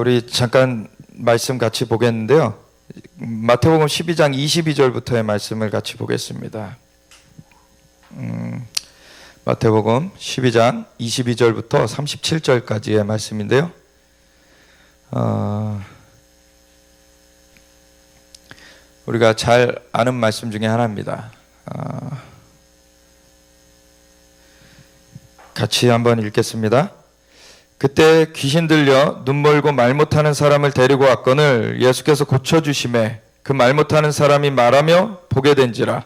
우리 잠깐 말씀 같이 보겠는데요. 마태복음 12장 22절부터의 말씀을 같이 보겠습니다. 마태복음 12장 22절부터 37절까지의 말씀인데요. 우리가 잘 아는 말씀 중에 하나입니다. 같이 한번 읽겠습니다. 그때 귀신 들려 눈 멀고 말 못하는 사람을 데리고 왔거늘 예수께서 고쳐주심에 그 말 못하는 사람이 말하며 보게 된지라.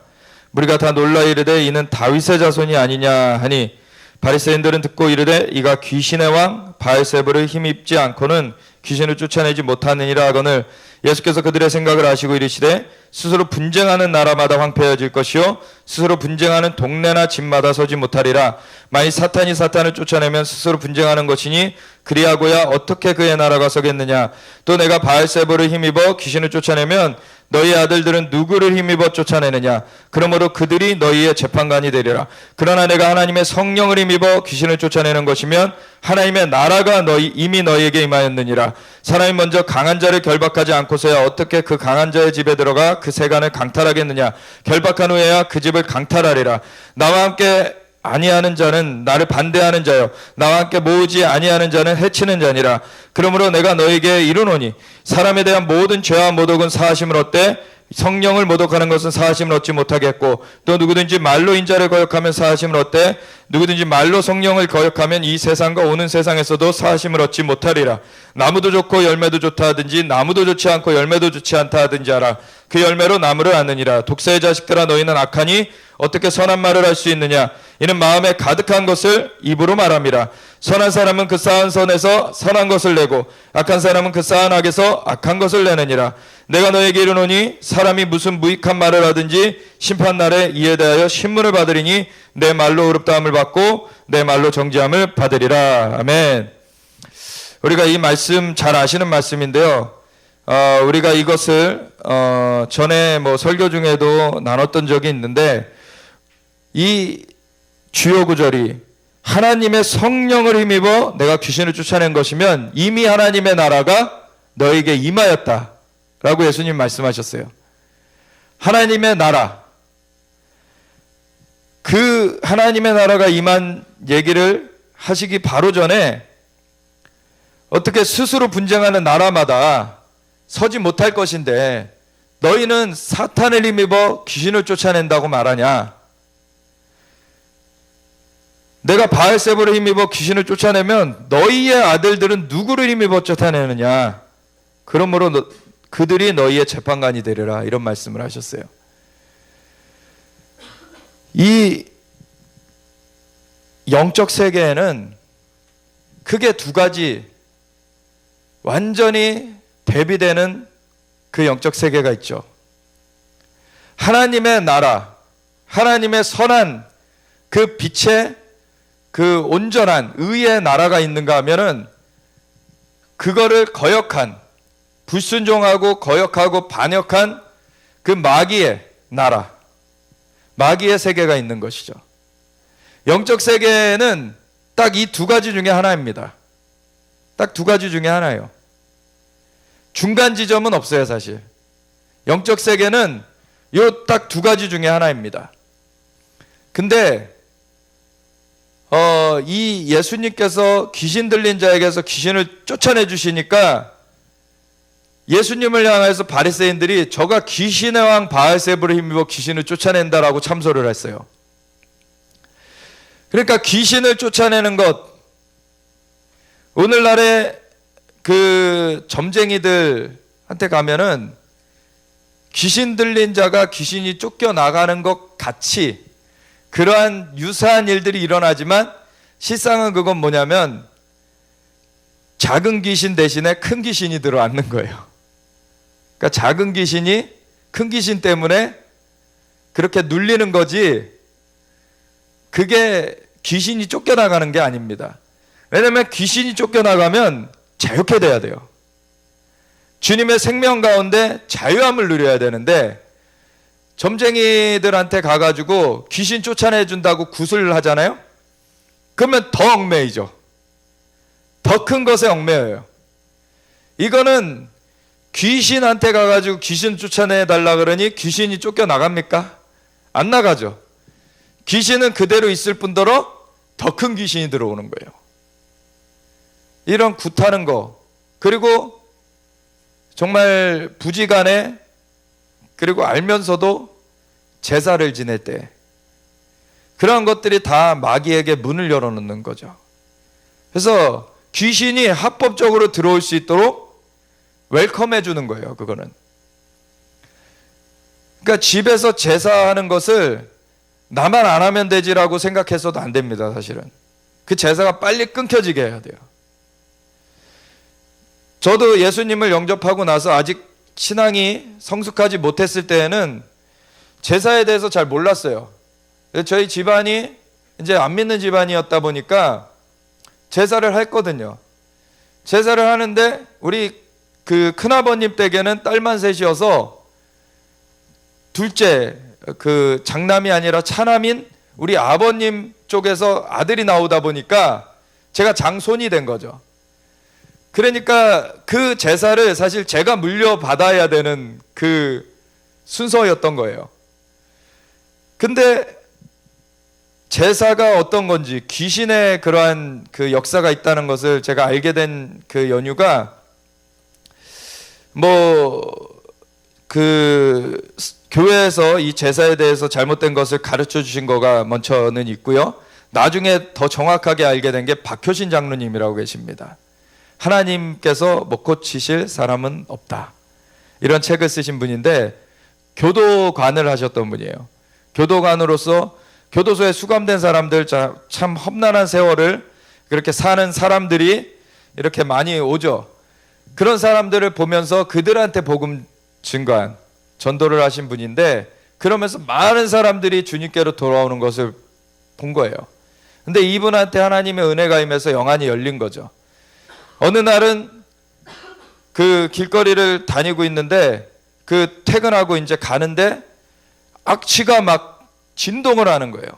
무리가 다 놀라 이르되 이는 다윗의 자손이 아니냐 하니 바리새인들은 듣고 이르되 이가 귀신의 왕 바알세불을 힘입지 않고는 귀신을 쫓아내지 못하느니라 하거늘 예수께서 그들의 생각을 아시고 이르시되 스스로 분쟁하는 나라마다 황폐해질 것이요 스스로 분쟁하는 동네나 집마다 서지 못하리라. 만일 사탄이 사탄을 쫓아내면 스스로 분쟁하는 것이니 그리하고야 어떻게 그의 나라가 서겠느냐. 또 내가 바알세불을 힘입어 귀신을 쫓아내면 너희 아들들은 누구를 힘입어 쫓아내느냐. 그러므로 그들이 너희의 재판관이 되리라. 그러나 내가 하나님의 성령을 힘입어 귀신을 쫓아내는 것이면 하나님의 나라가 이미 너희에게 임하였느니라. 사람이 먼저 강한 자를 결박하지 않고서야 어떻게 그 강한 자의 집에 들어가 그 세간을 강탈하겠느냐. 결박한 후에야 그 집을 강탈하리라. 나와 함께 아니하는 자는 나를 반대하는 자요 나와 함께 모으지 아니하는 자는 해치는 자니라. 그러므로 내가 너에게 이르노니 사람에 대한 모든 죄와 모독은 사하심을 얻되 성령을 모독하는 것은 사하심을 얻지 못하겠고 또 누구든지 말로 인자를 거역하면 사하심을 얻되 누구든지 말로 성령을 거역하면 이 세상과 오는 세상에서도 사하심을 얻지 못하리라. 나무도 좋고 열매도 좋다 하든지 나무도 좋지 않고 열매도 좋지 않다 하든지 알아. 그 열매로 나무를 아느니라. 독사의 자식들아 너희는 악하니 어떻게 선한 말을 할 수 있느냐. 이는 마음에 가득한 것을 입으로 말함이라. 선한 사람은 그 쌓은 선에서 선한 것을 내고 악한 사람은 그 쌓은 악에서 악한 것을 내느니라. 내가 너에게 이르노니 사람이 무슨 무익한 말을 하든지 심판날에 이에 대하여 신문을 받으리니 내 말로 의롭다함을 받고 내 말로 정죄함을 받으리라. 아멘. 우리가 이 말씀 잘 아시는 말씀인데요. 우리가 이것을 전에 설교 중에도 나눴던 적이 있는데 이 주요 구절이 하나님의 성령을 힘입어 내가 귀신을 쫓아낸 것이면 이미 하나님의 나라가 너에게 임하였다 라고 예수님 말씀하셨어요. 하나님의 나라, 그 하나님의 나라가 임한 얘기를 하시기 바로 전에 어떻게 스스로 분쟁하는 나라마다 서지 못할 것인데 너희는 사탄을 힘입어 귀신을 쫓아낸다고 말하냐. 내가 바알세불을 힘입어 귀신을 쫓아내면 너희의 아들들은 누구를 힘입어 쫓아내느냐. 그러므로 그들이 너희의 재판관이 되리라. 이런 말씀을 하셨어요. 이 영적 세계에는 크게 두 가지 완전히 대비되는 그 영적 세계가 있죠. 하나님의 나라, 하나님의 선한 그 빛의 그 온전한 의의 나라가 있는가 하면은 그거를 거역한, 불순종하고 거역하고 반역한 그 마귀의 나라, 마귀의 세계가 있는 것이죠. 영적 세계는 딱 이 두 가지 중에 하나입니다. 딱 두 가지 중에 하나예요. 중간 지점은 없어요, 사실. 영적 세계는 요 딱 두 가지 중에 하나입니다. 근데 이 예수님께서 귀신 들린 자에게서 귀신을 쫓아내 주시니까 예수님을 향해서 바리새인들이 저가 귀신의 왕 바알세불을 힘입어 귀신을 쫓아낸다라고 참소를 했어요. 그러니까 귀신을 쫓아내는 것, 오늘날의 그 점쟁이들한테 가면은 귀신 들린 자가 귀신이 쫓겨나가는 것 같이 그러한 유사한 일들이 일어나지만 실상은 그건 뭐냐면 작은 귀신 대신에 큰 귀신이 들어앉는 거예요. 그러니까 작은 귀신이 큰 귀신 때문에 그렇게 눌리는 거지 그게 귀신이 쫓겨나가는 게 아닙니다. 왜냐하면 귀신이 쫓겨나가면 자유케 돼야 돼요. 주님의 생명 가운데 자유함을 누려야 되는데 점쟁이들한테 가가지고 귀신 쫓아내준다고 구슬을 하잖아요. 그러면 더 얽매이죠. 더 큰 것에 얽매여요. 이거는 귀신한테 가가지고 귀신 쫓아내 달라 그러니 귀신이 쫓겨나갑니까? 안 나가죠. 귀신은 그대로 있을 뿐더러 더 큰 귀신이 들어오는 거예요. 이런 굿하는 거, 그리고 정말 부지간에, 그리고 알면서도 제사를 지낼 때 그런 것들이 다 마귀에게 문을 열어놓는 거죠. 그래서 귀신이 합법적으로 들어올 수 있도록 웰컴해 주는 거예요. 그거는. 그러니까 집에서 제사하는 것을 나만 안 하면 되지라고 생각해서도 안 됩니다. 사실은 그 제사가 빨리 끊겨지게 해야 돼요. 저도 예수님을 영접하고 나서 아직 신앙이 성숙하지 못했을 때에는 제사에 대해서 잘 몰랐어요. 저희 집안이 이제 안 믿는 집안이었다 보니까 제사를 했거든요. 제사를 하는데 우리 그 큰아버님 댁에는 딸만 셋이어서 둘째 그 장남이 아니라 차남인 우리 아버님 쪽에서 아들이 나오다 보니까 제가 장손이 된 거죠. 그러니까 그 제사를 사실 제가 물려받아야 되는 그 순서였던 거예요. 근데 제사가 어떤 건지, 귀신의 그러한 그 역사가 있다는 것을 제가 알게 된 그 연유가 그 교회에서 이 제사에 대해서 잘못된 것을 가르쳐 주신 거가 먼저는 있고요. 나중에 더 정확하게 알게 된 게 박효신 장로님이라고 계십니다. 하나님께서 먹고 치실 사람은 없다, 이런 책을 쓰신 분인데 교도관을 하셨던 분이에요. 교도관으로서 교도소에 수감된 사람들, 참 험난한 세월을 그렇게 사는 사람들이 이렇게 많이 오죠. 그런 사람들을 보면서 그들한테 복음 증거한, 전도를 하신 분인데, 그러면서 많은 사람들이 주님께로 돌아오는 것을 본 거예요. 근데 이분한테 하나님의 은혜가 임해서 영안이 열린 거죠. 어느 날은 그 길거리를 다니고 있는데, 그 퇴근하고 이제 가는데 악취가 막 진동을 하는 거예요.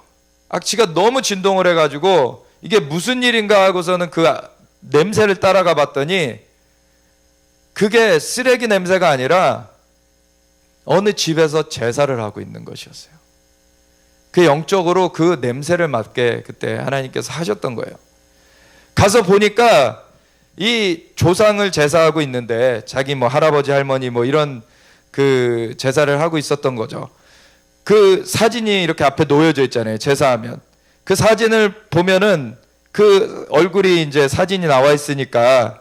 악취가 너무 진동을 해가지고 이게 무슨 일인가 하고서는 그 냄새를 따라가 봤더니 그게 쓰레기 냄새가 아니라 어느 집에서 제사를 하고 있는 것이었어요. 그 영적으로 그 냄새를 맡게 그때 하나님께서 하셨던 거예요. 가서 보니까 이 조상을 제사하고 있는데, 자기 할아버지 할머니 이런 그 제사를 하고 있었던 거죠. 그 사진이 이렇게 앞에 놓여져 있잖아요. 제사하면 그 사진을 보면은 그 얼굴이 이제 사진이 나와 있으니까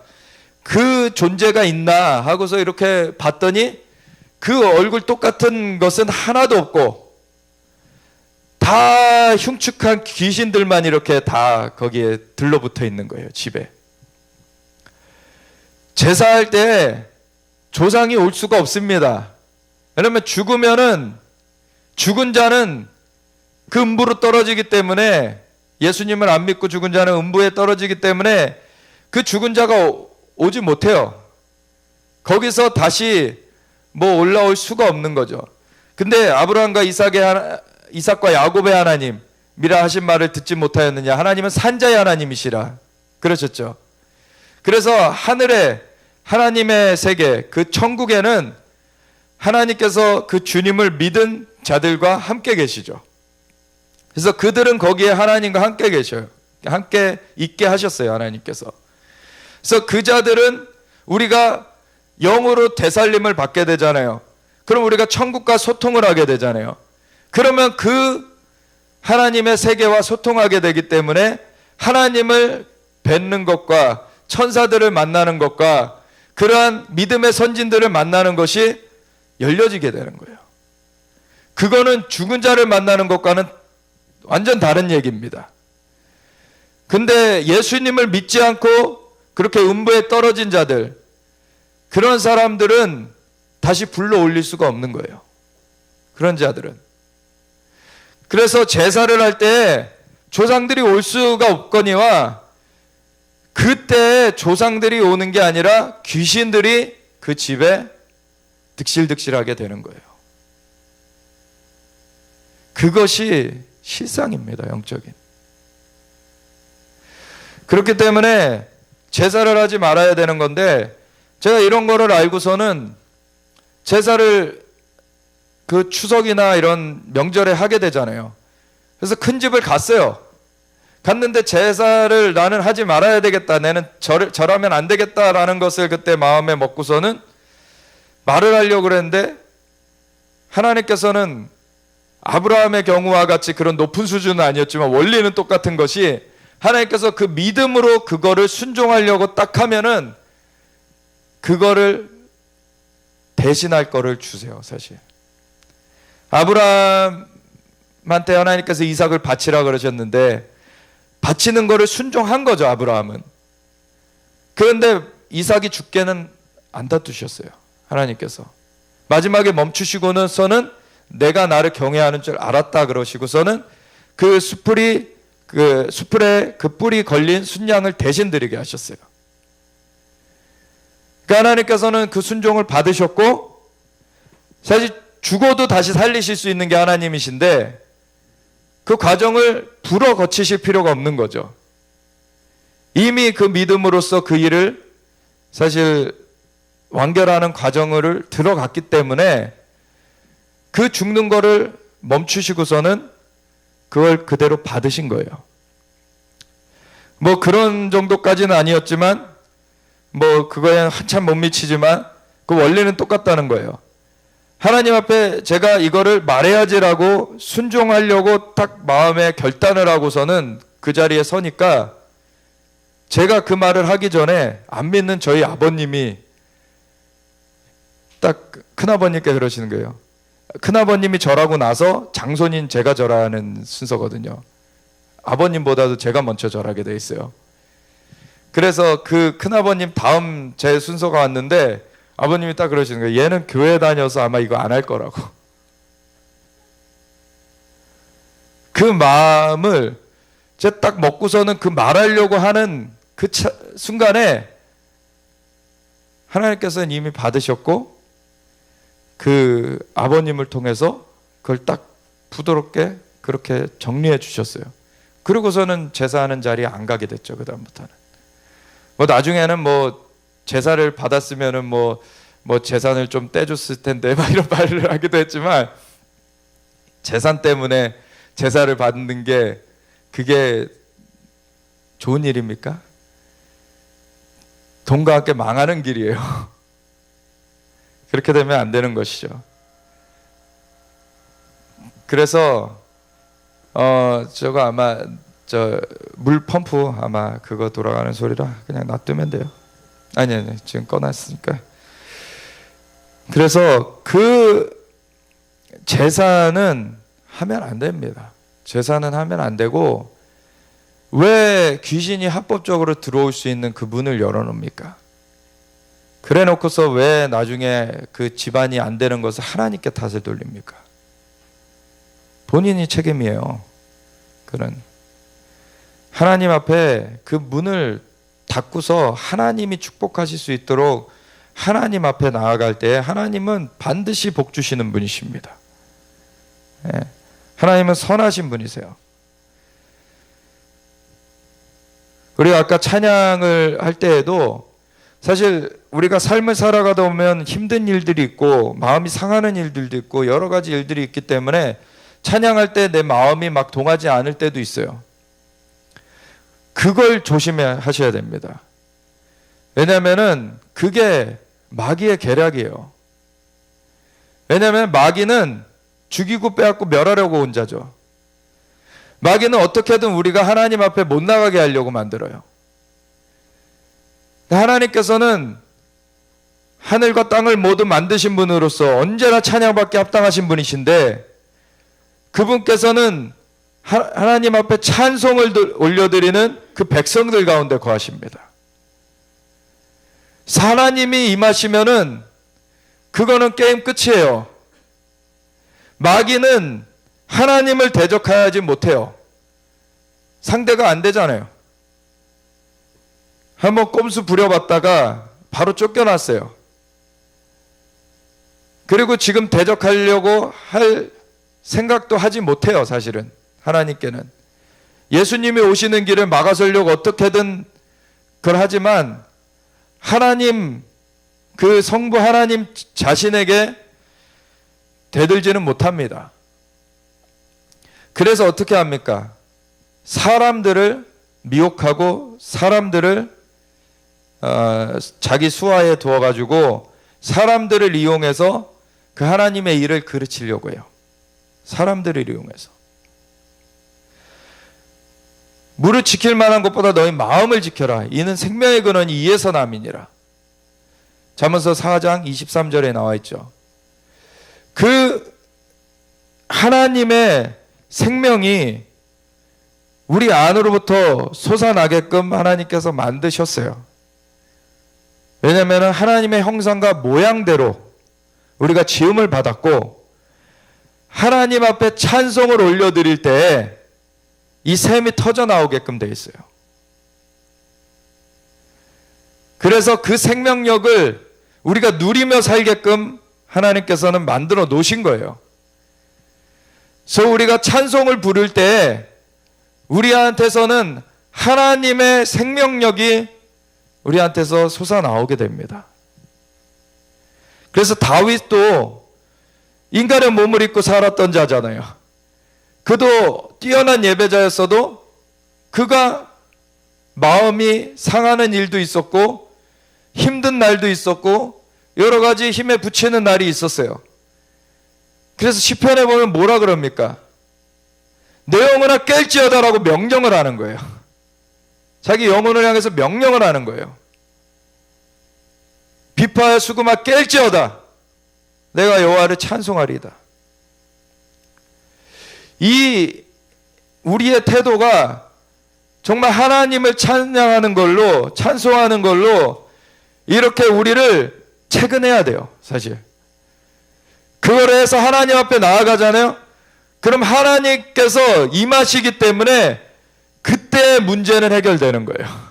그 존재가 있나 하고서 이렇게 봤더니 그 얼굴 똑같은 것은 하나도 없고 다 흉측한 귀신들만 이렇게 다 거기에 들러붙어 있는 거예요. 집에. 제사할 때 조상이 올 수가 없습니다. 왜냐하면 죽은 자는 그 음부로 떨어지기 때문에, 예수님을 안 믿고 죽은 자는 음부에 떨어지기 때문에 그 죽은 자가 오지 못해요. 거기서 다시 올라올 수가 없는 거죠. 근데 아브라함과 이삭과 야곱의 하나님이라 하신 말을 듣지 못하였느냐, 하나님은 산자의 하나님이시라 그러셨죠. 그래서 하늘에 하나님의 세계, 그 천국에는 하나님께서 그 주님을 믿은 자들과 함께 계시죠. 그래서 그들은 거기에 하나님과 함께 계셔요. 함께 있게 하셨어요, 하나님께서. 그래서 그 자들은 우리가 영으로 되살림을 받게 되잖아요. 그럼 우리가 천국과 소통을 하게 되잖아요. 그러면 그 하나님의 세계와 소통하게 되기 때문에 하나님을 뵙는 것과 천사들을 만나는 것과 그러한 믿음의 선진들을 만나는 것이 열려지게 되는 거예요. 그거는 죽은 자를 만나는 것과는 완전 다른 얘기입니다. 근데 예수님을 믿지 않고 그렇게 음부에 떨어진 자들, 그런 사람들은 다시 불러 올릴 수가 없는 거예요. 그런 자들은. 그래서 제사를 할 때 조상들이 올 수가 없거니와 그때 조상들이 오는 게 아니라 귀신들이 그 집에 득실득실하게 되는 거예요. 그것이 실상입니다, 영적인. 그렇기 때문에 제사를 하지 말아야 되는 건데, 제가 이런 거를 알고서는 제사를 그 추석이나 이런 명절에 하게 되잖아요. 그래서 큰 집을 갔어요. 갔는데 제사를 나는 하지 말아야 되겠다, 나는 절하면 안 되겠다라는 것을 그때 마음에 먹고서는 말을 하려고 그랬는데, 하나님께서는 아브라함의 경우와 같이 그런 높은 수준은 아니었지만 원리는 똑같은 것이, 하나님께서 그 믿음으로 그거를 순종하려고 딱 하면은 그거를 대신할 거를 주세요. 사실 아브라함한테 하나님께서 이삭을 바치라 그러셨는데 바치는 거를 순종한 거죠, 아브라함은. 그런데 이삭이 죽게는 안 다투셨어요. 하나님께서 마지막에 멈추시고서는 내가 나를 경외하는 줄 알았다 그러시고서는 그 숯불에 그 뿔이 걸린 순양을 대신 드리게 하셨어요. 그러니까 하나님께서는 그 순종을 받으셨고, 사실 죽어도 다시 살리실 수 있는 게 하나님이신데 그 과정을 불어 거치실 필요가 없는 거죠. 이미 그 믿음으로써 그 일을 사실 완결하는 과정을 들어갔기 때문에 그 죽는 거를 멈추시고서는 그걸 그대로 받으신 거예요. 뭐 그런 정도까지는 아니었지만, 뭐 그거에 한참 못 미치지만 그 원리는 똑같다는 거예요. 하나님 앞에 제가 이거를 말해야지라고 순종하려고 딱 마음에 결단을 하고서는 그 자리에 서니까, 제가 그 말을 하기 전에 안 믿는 저희 아버님이 딱 큰아버님께 그러시는 거예요. 큰아버님이 절하고 나서 장손인 제가 절하는 순서거든요. 아버님보다도 제가 먼저 절하게 돼 있어요. 그래서 그 큰아버님 다음 제 순서가 왔는데 아버님이 딱 그러시는 거예요. 얘는 교회 다녀서 아마 이거 안 할 거라고. 그 마음을 제가 딱 먹고서는 그 말하려고 하는 그 순간에 하나님께서는 이미 받으셨고, 그 아버님을 통해서 그걸 딱 부드럽게 그렇게 정리해 주셨어요. 그리고서는 제사하는 자리에 안 가게 됐죠. 그 다음부터는 뭐 나중에는 뭐 제사를 받았으면은 뭐 재산을 좀 떼줬을 텐데 막 이런 말을 하기도 했지만, 재산 때문에 제사를 받는 게 그게 좋은 일입니까? 돈과 함께 망하는 길이에요. 그렇게 되면 안 되는 것이죠. 그래서 저거 아마 물 펌프 아마 그거 돌아가는 소리라 그냥 놔두면 돼요. 아니 지금 꺼놨으니까. 그래서 그 제사는 하면 안 됩니다. 제사는 하면 안 되고, 왜 귀신이 합법적으로 들어올 수 있는 그 문을 열어놓습니까? 그래 놓고서 왜 나중에 그 집안이 안 되는 것을 하나님께 탓을 돌립니까? 본인이 책임이에요. 그런 하나님 앞에 그 문을 닫고서 하나님이 축복하실 수 있도록 하나님 앞에 나아갈 때 하나님은 반드시 복 주시는 분이십니다. 하나님은 선하신 분이세요. 우리가 아까 찬양을 할 때에도 사실 우리가 삶을 살아가다 보면 힘든 일들이 있고 마음이 상하는 일들도 있고 여러 가지 일들이 있기 때문에 찬양할 때 내 마음이 막 동하지 않을 때도 있어요. 그걸 조심하셔야 됩니다. 왜냐하면 그게 마귀의 계략이에요. 왜냐하면 마귀는 죽이고 빼앗고 멸하려고 온 자죠. 마귀는 어떻게든 우리가 하나님 앞에 못 나가게 하려고 만들어요. 하나님께서는 하늘과 땅을 모두 만드신 분으로서 언제나 찬양받기 합당하신 분이신데, 그분께서는 하나님 앞에 찬송을 올려드리는 그 백성들 가운데 거하십니다. 하나님이 임하시면은 그거는 게임 끝이에요. 마귀는 하나님을 대적하지 못해요. 상대가 안 되잖아요. 한번 꼼수 부려봤다가 바로 쫓겨났어요. 그리고 지금 대적하려고 할 생각도 하지 못해요. 사실은 하나님께는 예수님이 오시는 길을 막아서려고 어떻게든 그걸 하지만, 하나님 그 성부 하나님 자신에게 대들지는 못합니다. 그래서 어떻게 합니까? 사람들을 미혹하고 사람들을 자기 수하에 두어가지고 사람들을 이용해서 그 하나님의 일을 그르치려고 해요. 사람들을 이용해서. 무릇 지킬 만한 것보다 너희 마음을 지켜라. 이는 생명의 근원이 이에서 남이니라. 잠언서 4장 23절에 나와 있죠. 그 하나님의 생명이 우리 안으로부터 솟아나게끔 하나님께서 만드셨어요. 왜냐하면 하나님의 형상과 모양대로 우리가 지음을 받았고, 하나님 앞에 찬송을 올려드릴 때 이 샘이 터져 나오게끔 되어 있어요. 그래서 그 생명력을 우리가 누리며 살게끔 하나님께서는 만들어 놓으신 거예요. 그래서 우리가 찬송을 부를 때 우리한테서는 하나님의 생명력이 우리한테서 솟아나오게 됩니다. 그래서 다윗도 인간의 몸을 입고 살았던 자잖아요. 그도 뛰어난 예배자였어도 그가 마음이 상하는 일도 있었고 힘든 날도 있었고 여러 가지 힘에 부치는 날이 있었어요. 그래서 시편에 보면 뭐라 그럽니까? 내 영혼아 깰지어다라고 명령을 하는 거예요. 자기 영혼을 향해서 명령을 하는 거예요. 비파야 수금아 깰지어다. 내가 여호와를 찬송하리이다. 이 우리의 태도가 정말 하나님을 찬양하는 걸로, 찬송하는 걸로 이렇게 우리를 채근해야 돼요. 사실 그걸 해서 하나님 앞에 나아가잖아요. 그럼 하나님께서 임하시기 때문에 그때 문제는 해결되는 거예요.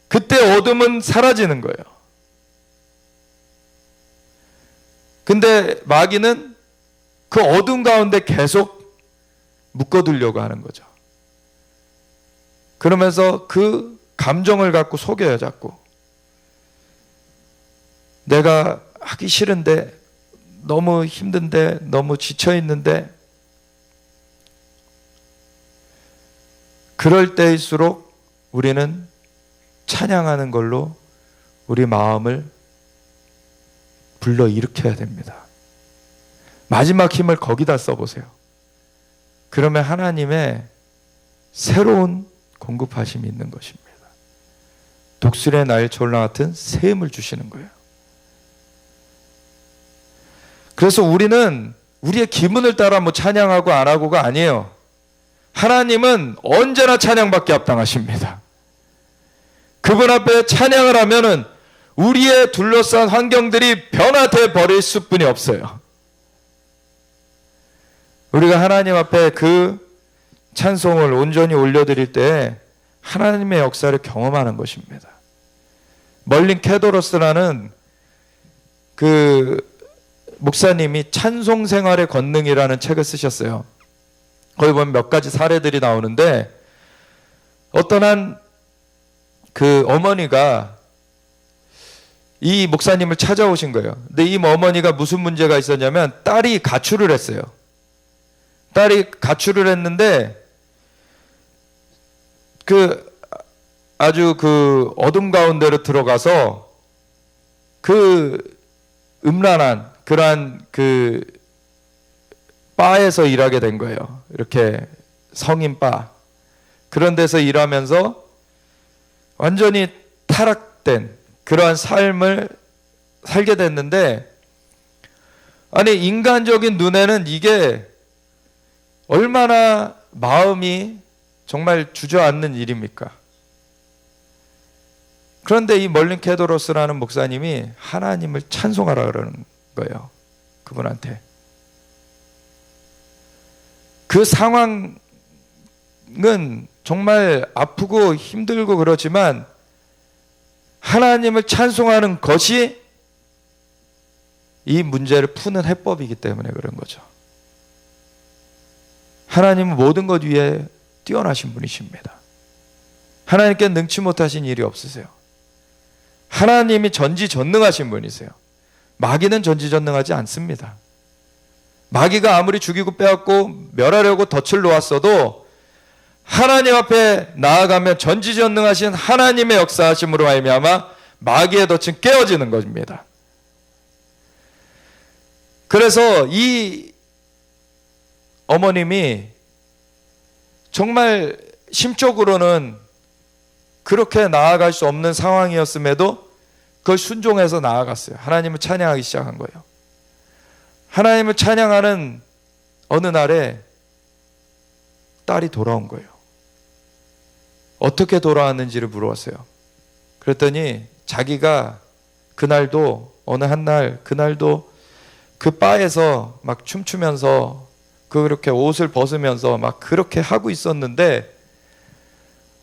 그때 어둠은 사라지는 거예요. 근데 마귀는 그 어둠 가운데 계속 묶어두려고 하는 거죠. 그러면서 그 감정을 갖고 속여요. 자꾸 내가 하기 싫은데, 너무 힘든데, 너무 지쳐있는데, 그럴 때일수록 우리는 찬양하는 걸로 우리 마음을 불러일으켜야 됩니다. 마지막 힘을 거기다 써보세요. 그러면 하나님의 새로운 공급하심이 있는 것입니다. 독수리의 날철로 같은 새 힘을 주시는 거예요. 그래서 우리는 우리의 기분을 따라 뭐 찬양하고 안 하고가 아니에요. 하나님은 언제나 찬양받게 합당하십니다. 그분 앞에 찬양을 하면은 우리의 둘러싼 환경들이 변화돼 버릴 수뿐이 없어요. 우리가 하나님 앞에 그 찬송을 온전히 올려드릴 때 하나님의 역사를 경험하는 것입니다. 멀린 케도로스라는 그 목사님이 찬송 생활의 권능이라는 책을 쓰셨어요. 거기 보면 몇 가지 사례들이 나오는데, 어떤 한 그 어머니가 이 목사님을 찾아오신 거예요. 근데 이 어머니가 무슨 문제가 있었냐면 딸이 가출을 했어요. 딸이 가출을 했는데 그 아주 그 어둠 가운데로 들어가서 그 음란한 그러한 그 바에서 일하게 된 거예요. 이렇게 성인 바, 그런 데서 일하면서 완전히 타락된 그러한 삶을 살게 됐는데, 아니 인간적인 눈에는 이게 얼마나 마음이 정말 주저앉는 일입니까? 그런데 이 멀린 케도로스라는 목사님이 하나님을 찬송하라 그러는 거예요. 그분한테. 그 상황은 정말 아프고 힘들고 그렇지만 하나님을 찬송하는 것이 이 문제를 푸는 해법이기 때문에 그런 거죠. 하나님은 모든 것 위에 뛰어나신 분이십니다. 하나님께 능치 못하신 일이 없으세요. 하나님이 전지전능하신 분이세요. 마귀는 전지전능하지 않습니다. 마귀가 아무리 죽이고 빼앗고 멸하려고 덫을 놓았어도 하나님 앞에 나아가면 전지전능하신 하나님의 역사하심으로 말미암아 마귀의 덫은 깨어지는 것입니다. 그래서 이 어머님이 정말 심적으로는 그렇게 나아갈 수 없는 상황이었음에도 그걸 순종해서 나아갔어요. 하나님을 찬양하기 시작한 거예요. 하나님을 찬양하는 어느 날에 딸이 돌아온 거예요. 어떻게 돌아왔는지를 물어봤어요. 그랬더니 자기가 그날도 어느 한날 그날도 그 바에서 막 춤추면서 그렇게 옷을 벗으면서 막 그렇게 하고 있었는데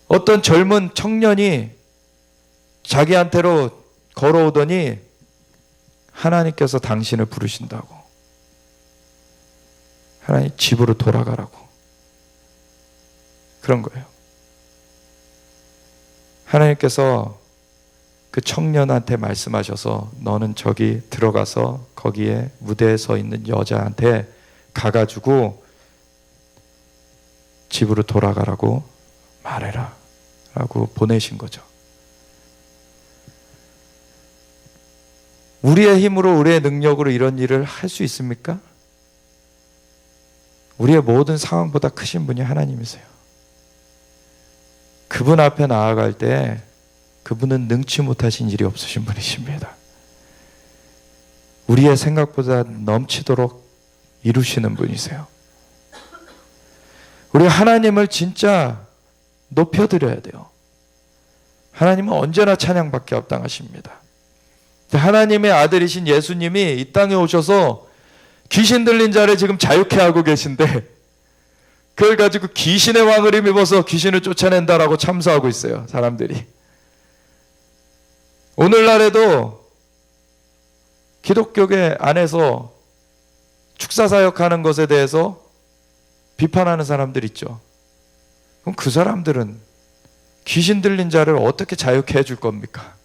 어떤 젊은 청년이 자기한테로 걸어오더니 하나님께서 당신을 부르신다고, 하나님 집으로 돌아가라고 그런 거예요. 하나님께서 그 청년한테 말씀하셔서 너는 저기 들어가서 거기에 무대에 서 있는 여자한테 가가지고 집으로 돌아가라고 말해라 라고 보내신 거죠. 우리의 힘으로 우리의 능력으로 이런 일을 할 수 있습니까? 우리의 모든 상황보다 크신 분이 하나님이세요. 그분 앞에 나아갈 때 그분은 능치 못하신 일이 없으신 분이십니다. 우리의 생각보다 넘치도록 이루시는 분이세요. 우리 하나님을 진짜 높여드려야 돼요. 하나님은 언제나 찬양받기 합당하십니다. 하나님의 아들이신 예수님이 이 땅에 오셔서 귀신 들린 자를 지금 자유케 하고 계신데 그걸 가지고 귀신의 왕을 힘입어서 귀신을 쫓아낸다라고 참소하고 있어요, 사람들이. 오늘날에도 기독교계 안에서 축사사역하는 것에 대해서 비판하는 사람들 있죠. 그럼 그 사람들은 귀신 들린 자를 어떻게 자유케 해줄 겁니까?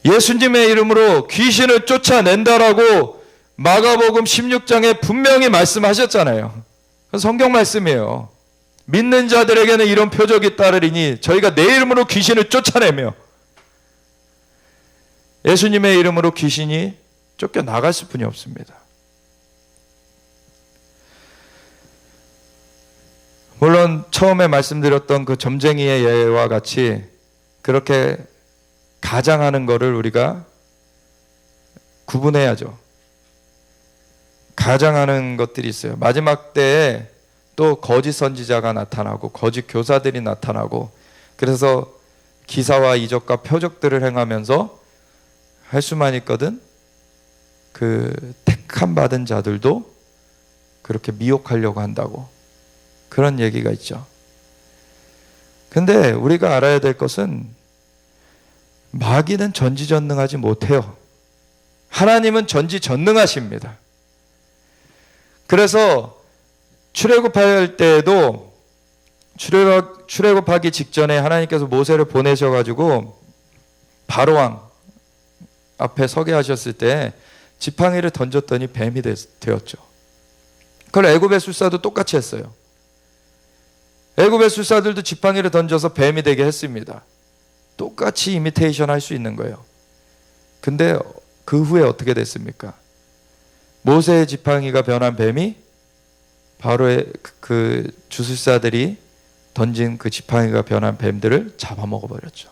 예수님의 이름으로 귀신을 쫓아낸다라고 마가복음 16장에 분명히 말씀하셨잖아요. 그건 성경 말씀이에요. 믿는 자들에게는 이런 표적이 따르리니 저희가 내 이름으로 귀신을 쫓아내며, 예수님의 이름으로 귀신이 쫓겨나갔을 뿐이 없습니다. 물론 처음에 말씀드렸던 그 점쟁이의 예와 같이 그렇게 가장하는 것을 우리가 구분해야죠. 가장하는 것들이 있어요. 마지막 때에 또 거짓 선지자가 나타나고 거짓 교사들이 나타나고, 그래서 기사와 이적과 표적들을 행하면서 할 수만 있거든 그 택함 받은 자들도 그렇게 미혹하려고 한다고, 그런 얘기가 있죠. 근데 우리가 알아야 될 것은 마귀는 전지전능하지 못해요. 하나님은 전지전능하십니다. 그래서 출애굽할 때에도 출애굽하기 직전에 하나님께서 모세를 보내셔가지고 바로왕 앞에 서게 하셨을 때 지팡이를 던졌더니 뱀이 되었죠. 그걸 애굽의 술사도 똑같이 했어요. 애굽의 술사들도 지팡이를 던져서 뱀이 되게 했습니다. 똑같이 이미테이션 할 수 있는 거예요. 근데 그 후에 어떻게 됐습니까? 모세의 지팡이가 변한 뱀이 바로의 그 주술사들이 던진 그 지팡이가 변한 뱀들을 잡아먹어버렸죠.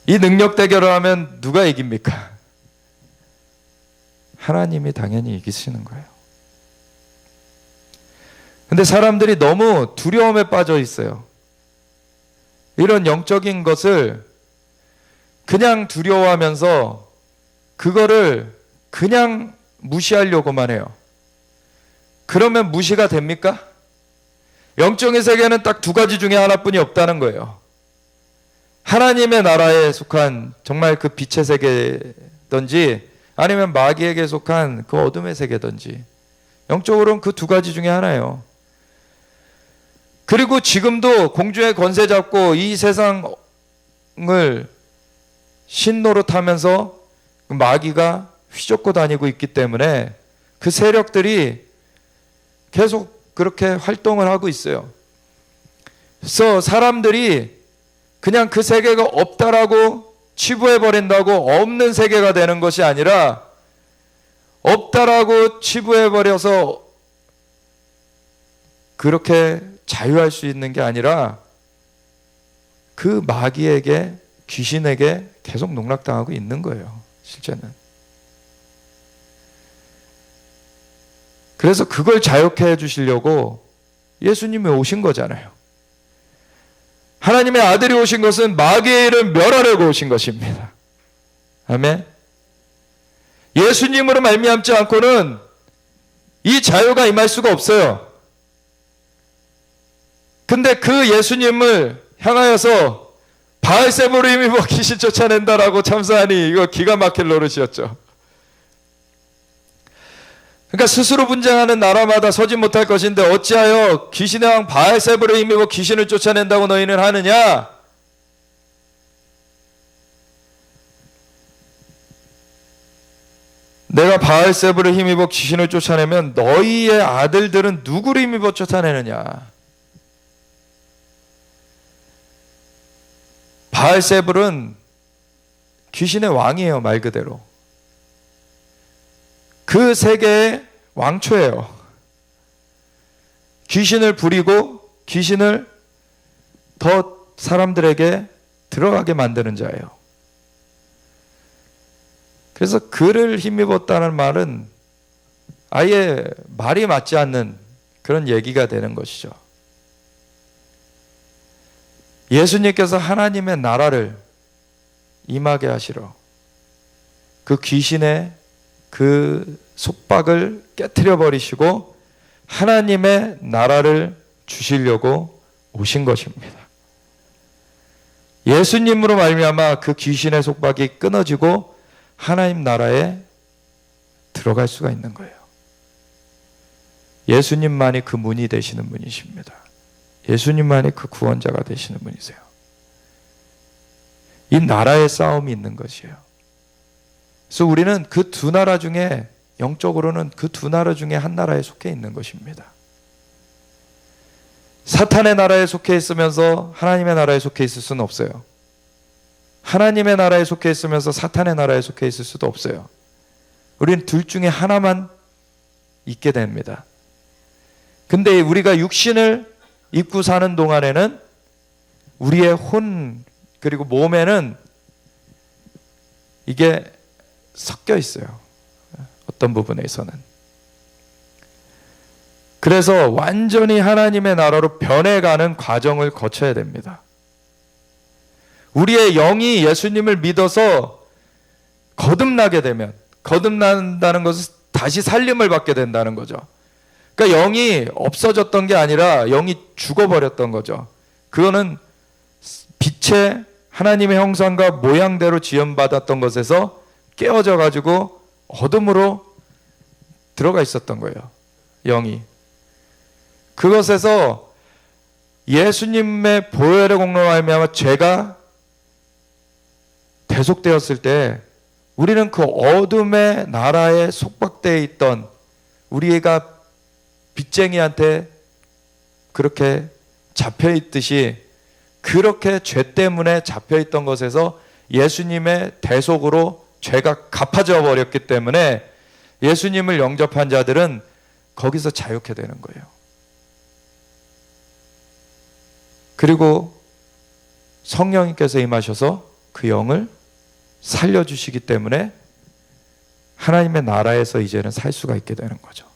이 능력 대결을 하면 누가 이깁니까? 하나님이 당연히 이기시는 거예요. 근데 사람들이 너무 두려움에 빠져 있어요. 이런 영적인 것을 그냥 두려워하면서 그거를 그냥 무시하려고만 해요. 그러면 무시가 됩니까? 영적인 세계는 딱 두 가지 중에 하나뿐이 없다는 거예요. 하나님의 나라에 속한 정말 그 빛의 세계든지 아니면 마귀에게 속한 그 어둠의 세계든지, 영적으로는 그 두 가지 중에 하나예요. 그리고 지금도 공중의 권세 잡고 이 세상을 신노릇하면서 마귀가 휘젓고 다니고 있기 때문에 그 세력들이 계속 그렇게 활동을 하고 있어요. 그래서 사람들이 그냥 그 세계가 없다라고 치부해버린다고 없는 세계가 되는 것이 아니라, 없다라고 치부해버려서 그렇게 자유할 수 있는 게 아니라 그 마귀에게, 귀신에게 계속 농락당하고 있는 거예요, 실제는. 그래서 그걸 자유케 해주시려고 예수님이 오신 거잖아요. 하나님의 아들이 오신 것은 마귀의 일을 멸하려고 오신 것입니다. 아멘. 예수님으로 말미암지 않고는 이 자유가 임할 수가 없어요. 근데 그 예수님을 향하여서 바알세불을 힘입어 귀신 쫓아낸다라고 참사하니 이거 기가 막힐 노릇이었죠. 그러니까 스스로 분쟁하는 나라마다 서지 못할 것인데 어찌하여 귀신의 왕 바알세불을 힘입어 귀신을 쫓아낸다고 너희는 하느냐? 내가 바알세불을 힘입어 귀신을 쫓아내면 너희의 아들들은 누구를 힘입어 쫓아내느냐? 바알세불은 귀신의 왕이에요, 말 그대로. 그 세계의 왕초예요. 귀신을 부리고 귀신을 더 사람들에게 들어가게 만드는 자예요. 그래서 그를 힘입었다는 말은 아예 말이 맞지 않는 그런 얘기가 되는 것이죠. 예수님께서 하나님의 나라를 임하게 하시러 그 귀신의 그 속박을 깨트려 버리시고 하나님의 나라를 주시려고 오신 것입니다. 예수님으로 말미암아 그 귀신의 속박이 끊어지고 하나님 나라에 들어갈 수가 있는 거예요. 예수님만이 그 문이 되시는 분이십니다. 예수님만이 그 구원자가 되시는 분이세요. 이 나라의 싸움이 있는 것이에요. 그래서 우리는 그 두 나라 중에, 영적으로는 그 두 나라 중에 한 나라에 속해 있는 것입니다. 사탄의 나라에 속해 있으면서 하나님의 나라에 속해 있을 수는 없어요. 하나님의 나라에 속해 있으면서 사탄의 나라에 속해 있을 수도 없어요. 우리는 둘 중에 하나만 있게 됩니다. 근데 우리가 육신을 입고 사는 동안에는 우리의 혼 그리고 몸에는 이게 섞여 있어요. 어떤 부분에서는. 그래서 완전히 하나님의 나라로 변해가는 과정을 거쳐야 됩니다. 우리의 영이 예수님을 믿어서 거듭나게 되면, 거듭난다는 것은 다시 살림을 받게 된다는 거죠. 그러니까 영이 없어졌던 게 아니라 영이 죽어버렸던 거죠. 그거는 빛의 하나님의 형상과 모양대로 지음받았던 것에서 깨어져 가지고 어둠으로 들어가 있었던 거예요, 영이. 그것에서 예수님의 보혈의 공로로 말미암아 죄가 대속되었을 때 우리는 그 어둠의 나라에 속박되어 있던, 우리가 빚쟁이한테 그렇게 잡혀있듯이 그렇게 죄 때문에 잡혀있던 것에서 예수님의 대속으로 죄가 갚아져 버렸기 때문에 예수님을 영접한 자들은 거기서 자유케 되는 거예요. 그리고 성령님께서 임하셔서 그 영을 살려주시기 때문에 하나님의 나라에서 이제는 살 수가 있게 되는 거죠.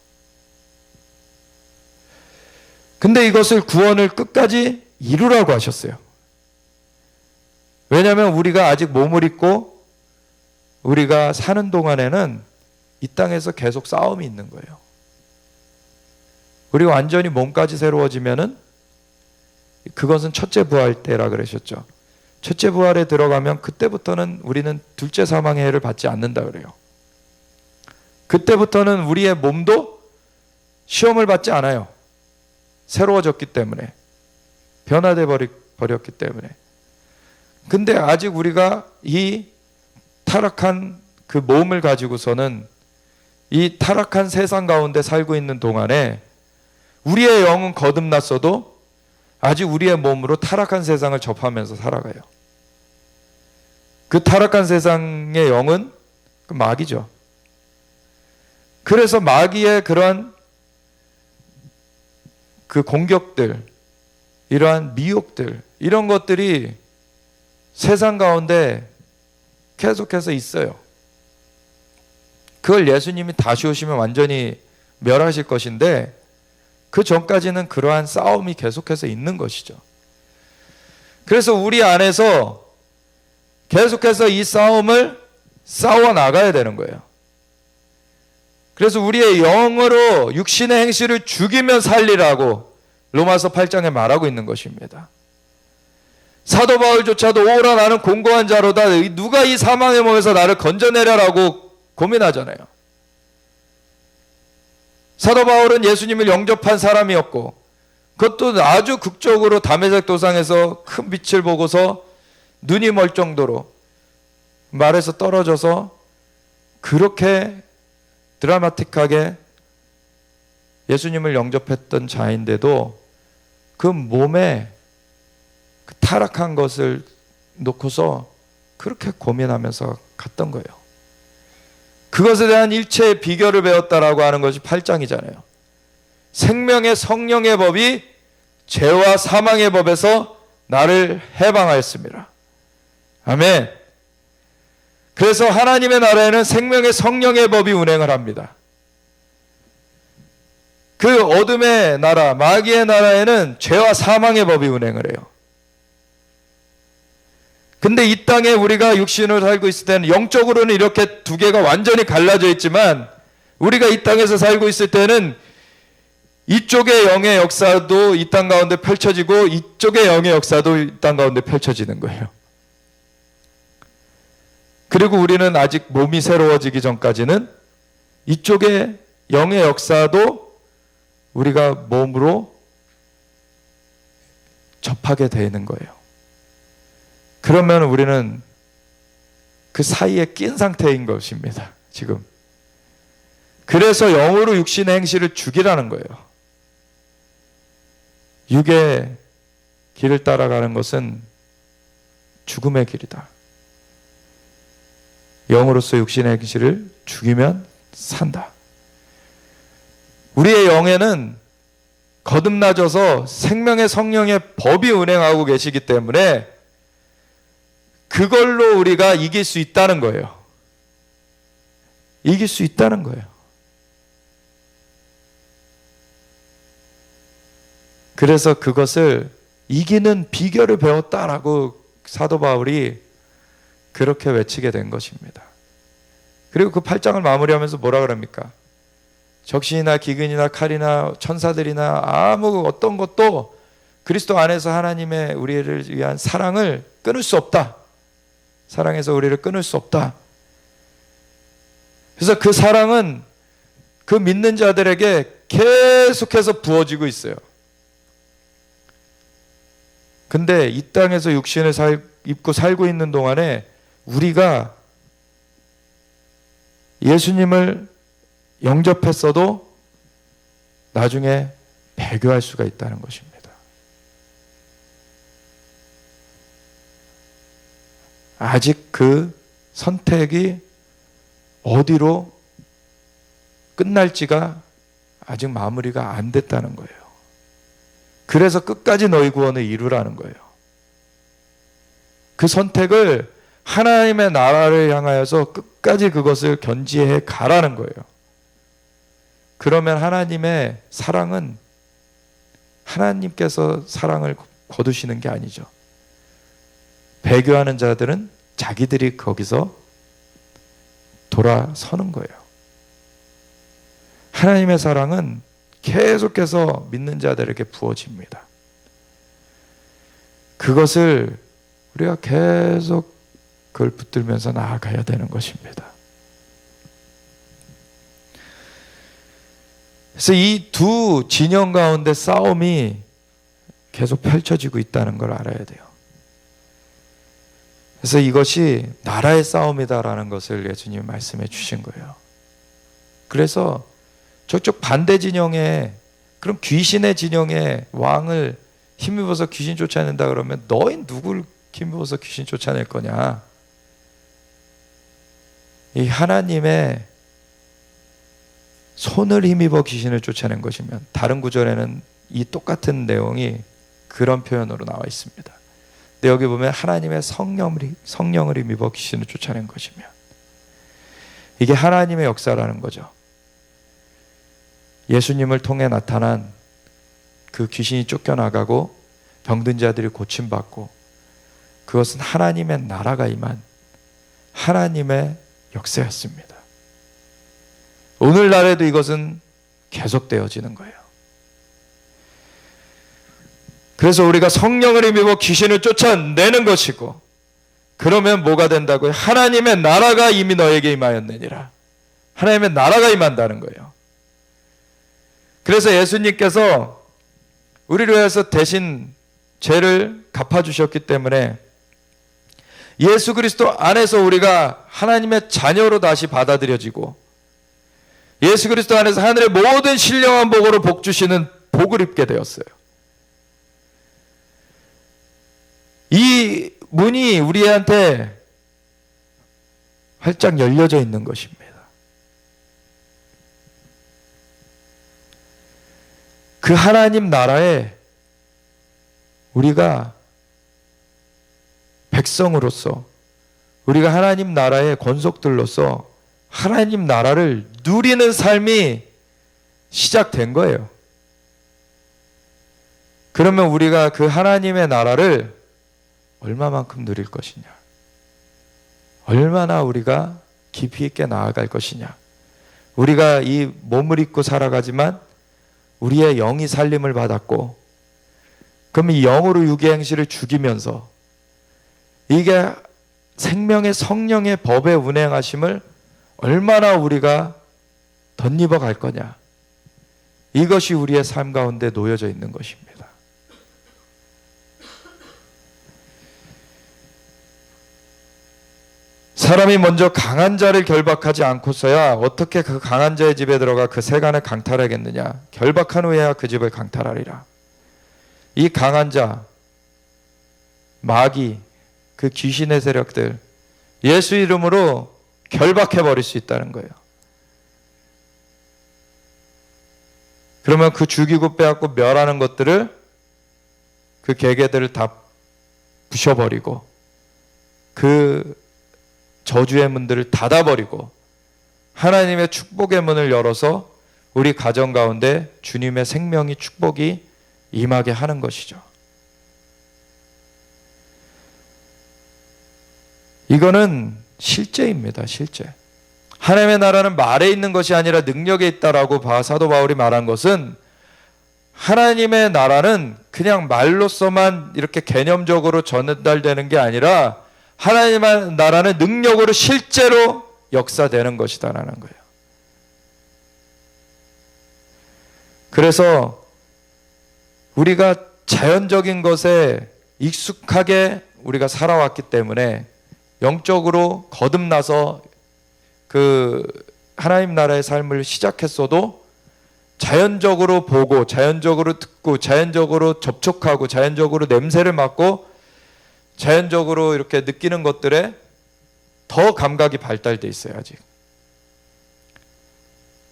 근데 이것을 구원을 끝까지 이루라고 하셨어요. 왜냐하면 우리가 아직 몸을 입고 우리가 사는 동안에는 이 땅에서 계속 싸움이 있는 거예요. 우리가 완전히 몸까지 새로워지면은 그것은 첫째 부활 때라 그러셨죠. 첫째 부활에 들어가면 그때부터는 우리는 둘째 사망의 해를 받지 않는다 그래요. 그때부터는 우리의 몸도 시험을 받지 않아요. 새로워졌기 때문에. 변화돼 버렸기 때문에. 근데 아직 우리가 이 타락한 그 몸을 가지고서는 이 타락한 세상 가운데 살고 있는 동안에 우리의 영은 거듭났어도 아직 우리의 몸으로 타락한 세상을 접하면서 살아가요. 그 타락한 세상의 영은 그 마귀죠. 그래서 마귀의 그러한 그 공격들, 이러한 미혹들, 이런 것들이 세상 가운데 계속해서 있어요. 그걸 예수님이 다시 오시면 완전히 멸하실 것인데 그 전까지는 그러한 싸움이 계속해서 있는 것이죠. 그래서 우리 안에서 계속해서 이 싸움을 싸워 나가야 되는 거예요. 그래서 우리의 영으로 육신의 행실을 죽이면 살리라고 로마서 8장에 말하고 있는 것입니다. 사도 바울조차도 오라 나는 공고한 자로다, 누가 이 사망의 몸에서 나를 건져내려라고 고민하잖아요. 사도 바울은 예수님을 영접한 사람이었고 그것도 아주 극적으로 다메섹 도상에서 큰 빛을 보고서 눈이 멀 정도로 말에서 떨어져서 그렇게 드라마틱하게 예수님을 영접했던 자인데도 그 몸에 그 타락한 것을 놓고서 그렇게 고민하면서 갔던 거예요. 그것에 대한 일체의 비결을 배웠다라고 하는 것이 8장이잖아요. 생명의 성령의 법이 죄와 사망의 법에서 나를 해방하였습니다. 아멘. 그래서 하나님의 나라에는 생명의 성령의 법이 운행을 합니다. 그 어둠의 나라, 마귀의 나라에는 죄와 사망의 법이 운행을 해요. 근데 이 땅에 우리가 육신으로 살고 있을 때는 영적으로는 이렇게 두 개가 완전히 갈라져 있지만 우리가 이 땅에서 살고 있을 때는 이쪽의 영의 역사도 이 땅 가운데 펼쳐지고 이쪽의 영의 역사도 이 땅 가운데 펼쳐지는 거예요. 그리고 우리는 아직 몸이 새로워지기 전까지는 이쪽의 영의 역사도 우리가 몸으로 접하게 되는 거예요. 그러면 우리는 그 사이에 낀 상태인 것입니다. 지금. 그래서 영으로 육신의 행실을 죽이라는 거예요. 육의 길을 따라가는 것은 죽음의 길이다. 영으로서 육신의 행실을 죽이면 산다. 우리의 영에는 거듭나져서 생명의 성령의 법이 운행하고 계시기 때문에 그걸로 우리가 이길 수 있다는 거예요. 이길 수 있다는 거예요. 그래서 그것을 이기는 비결을 배웠다라고 사도 바울이 그렇게 외치게 된 것입니다. 그리고 그 8장을 마무리하면서 뭐라 그럽니까? 적신이나 기근이나 칼이나 천사들이나 아무 어떤 것도 그리스도 안에서 하나님의 우리를 위한 사랑을 끊을 수 없다. 사랑에서 우리를 끊을 수 없다. 그래서 그 사랑은 그 믿는 자들에게 계속해서 부어지고 있어요. 근데 이 땅에서 육신을 입고 살고 있는 동안에 우리가 예수님을 영접했어도 나중에 배교할 수가 있다는 것입니다. 아직 그 선택이 어디로 끝날지가 아직 마무리가 안 됐다는 거예요. 그래서 끝까지 너희 구원을 이루라는 거예요. 그 선택을 하나님의 나라를 향하여서 끝까지 그것을 견지해 가라는 거예요. 그러면 하나님의 사랑은 하나님께서 사랑을 거두시는 게 아니죠. 배교하는 자들은 자기들이 거기서 돌아서는 거예요. 하나님의 사랑은 계속해서 믿는 자들에게 부어집니다. 그것을 우리가 계속 그걸 붙들면서 나아가야 되는 것입니다. 그래서 이 두 진영 가운데 싸움이 계속 펼쳐지고 있다는 걸 알아야 돼요. 그래서 이것이 나라의 싸움이다라는 것을 예수님이 말씀해 주신 거예요. 그래서 저쪽 반대 진영에, 그럼 귀신의 진영에 왕을 힘입어서 귀신 쫓아낸다 그러면 너희 누굴 힘입어서 귀신 쫓아낼 거냐? 이 하나님의 손을 힘입어 귀신을 쫓아낸 것이면, 다른 구절에는 이 똑같은 내용이 그런 표현으로 나와 있습니다. 근데 여기 보면 하나님의 성령을 힘입어 귀신을 쫓아낸 것이면, 이게 하나님의 역사라는 거죠. 예수님을 통해 나타난 그 귀신이 쫓겨나가고 병든 자들이 고침받고, 그것은 하나님의 나라가 임한 하나님의 역사였습니다. 오늘날에도 이것은 계속되어지는 거예요. 그래서 우리가 성령을 힘입어 귀신을 쫓아내는 것이고, 그러면 뭐가 된다고요? 하나님의 나라가 이미 너에게 임하였느니라. 하나님의 나라가 임한다는 거예요. 그래서 예수님께서 우리를 위해서 대신 죄를 갚아주셨기 때문에 예수 그리스도 안에서 우리가 하나님의 자녀로 다시 받아들여지고, 예수 그리스도 안에서 하늘의 모든 신령한 복으로 복 주시는 복을 입게 되었어요. 이 문이 우리한테 활짝 열려져 있는 것입니다. 그 하나님 나라에 우리가 백성으로서, 우리가 하나님 나라의 권속들로서 하나님 나라를 누리는 삶이 시작된 거예요. 그러면 우리가 그 하나님의 나라를 얼마만큼 누릴 것이냐, 얼마나 우리가 깊이 있게 나아갈 것이냐. 우리가 이 몸을 입고 살아가지만 우리의 영이 살림을 받았고, 그럼 이 영으로 유기행실을 죽이면서 이게 생명의 성령의 법에 운행하심을 얼마나 우리가 덧입어 갈 거냐, 이것이 우리의 삶 가운데 놓여져 있는 것입니다. 사람이 먼저 강한 자를 결박하지 않고서야 어떻게 그 강한 자의 집에 들어가 그 세간을 강탈하겠느냐. 결박한 후에야 그 집을 강탈하리라. 이 강한 자, 마귀, 그 귀신의 세력들, 예수 이름으로 결박해버릴 수 있다는 거예요. 그러면 그 죽이고 빼앗고 멸하는 것들을, 그 계계들을 다 부셔버리고 그 저주의 문들을 닫아버리고 하나님의 축복의 문을 열어서 우리 가정 가운데 주님의 생명이, 축복이 임하게 하는 것이죠. 이거는 실제입니다. 실제. 하나님의 나라는 말에 있는 것이 아니라 능력에 있다라고 사도 바울이 말한 것은, 하나님의 나라는 그냥 말로서만 이렇게 개념적으로 전달되는 게 아니라 하나님의 나라는 능력으로 실제로 역사되는 것이다라는 거예요. 그래서 우리가 자연적인 것에 익숙하게 우리가 살아왔기 때문에 영적으로 거듭나서 그 하나님 나라의 삶을 시작했어도 자연적으로 보고, 자연적으로 듣고, 자연적으로 접촉하고, 자연적으로 냄새를 맡고, 자연적으로 이렇게 느끼는 것들에 더 감각이 발달돼 있어요, 아직.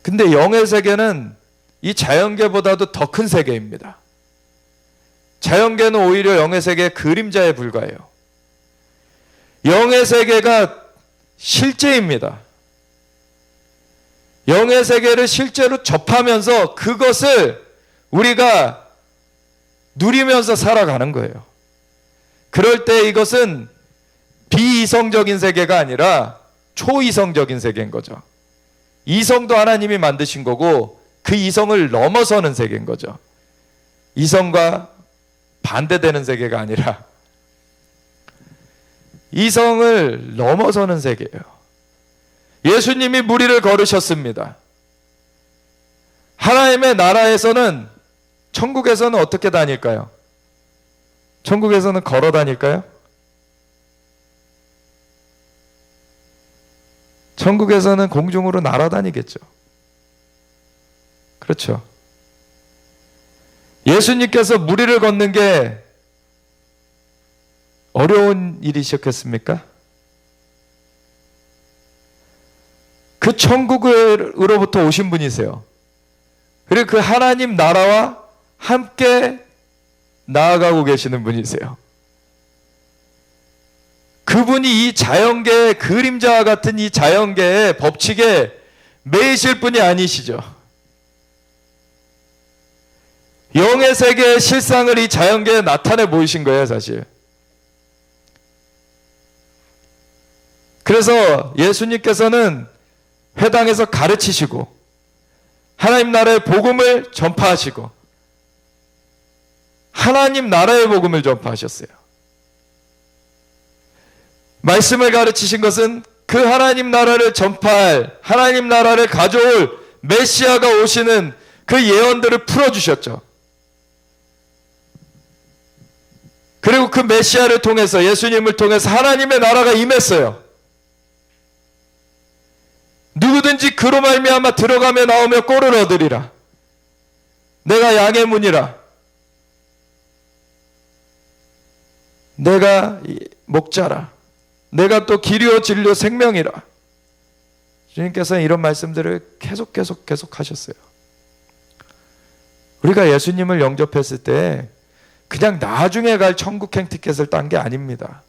근데 영의 세계는 이 자연계보다도 더 큰 세계입니다. 자연계는 오히려 영의 세계의 그림자에 불과해요. 영의 세계가 실제입니다. 영의 세계를 실제로 접하면서 그것을 우리가 누리면서 살아가는 거예요. 그럴 때 이것은 비이성적인 세계가 아니라 초이성적인 세계인 거죠. 이성도 하나님이 만드신 거고 그 이성을 넘어서는 세계인 거죠. 이성과 반대되는 세계가 아니라 이성을 넘어서는 세계예요. 예수님이 무리를 걸으셨습니다. 하나님의 나라에서는, 천국에서는 어떻게 다닐까요? 천국에서는 걸어 다닐까요? 천국에서는 공중으로 날아다니겠죠. 그렇죠. 예수님께서 물 위를 걷는 게 어려운 일이셨겠습니까? 그 천국으로부터 오신 분이세요. 그리고 그 하나님 나라와 함께 나아가고 계시는 분이세요. 그분이 이 자연계의 그림자와 같은 이 자연계의 법칙에 매이실 분이 아니시죠. 영의 세계의 실상을 이 자연계에 나타내 보이신 거예요, 사실. 그래서 예수님께서는 회당에서 가르치시고 하나님 나라의 복음을 전파하시고 하나님 나라의 복음을 전파하셨어요. 말씀을 가르치신 것은 그 하나님 나라를 전파할, 하나님 나라를 가져올 메시아가 오시는 그 예언들을 풀어주셨죠. 그리고 그 메시아를 통해서, 예수님을 통해서 하나님의 나라가 임했어요. 누구든지 그로 말미암아 들어가며 나오며 꼴을 얻으리라. 내가 양의 문이라. 내가 목자라. 내가 또 길이요 진리요 생명이라. 주님께서는 이런 말씀들을 계속 하셨어요. 우리가 예수님을 영접했을 때 그냥 나중에 갈 천국행 티켓을 딴 게 아닙니다.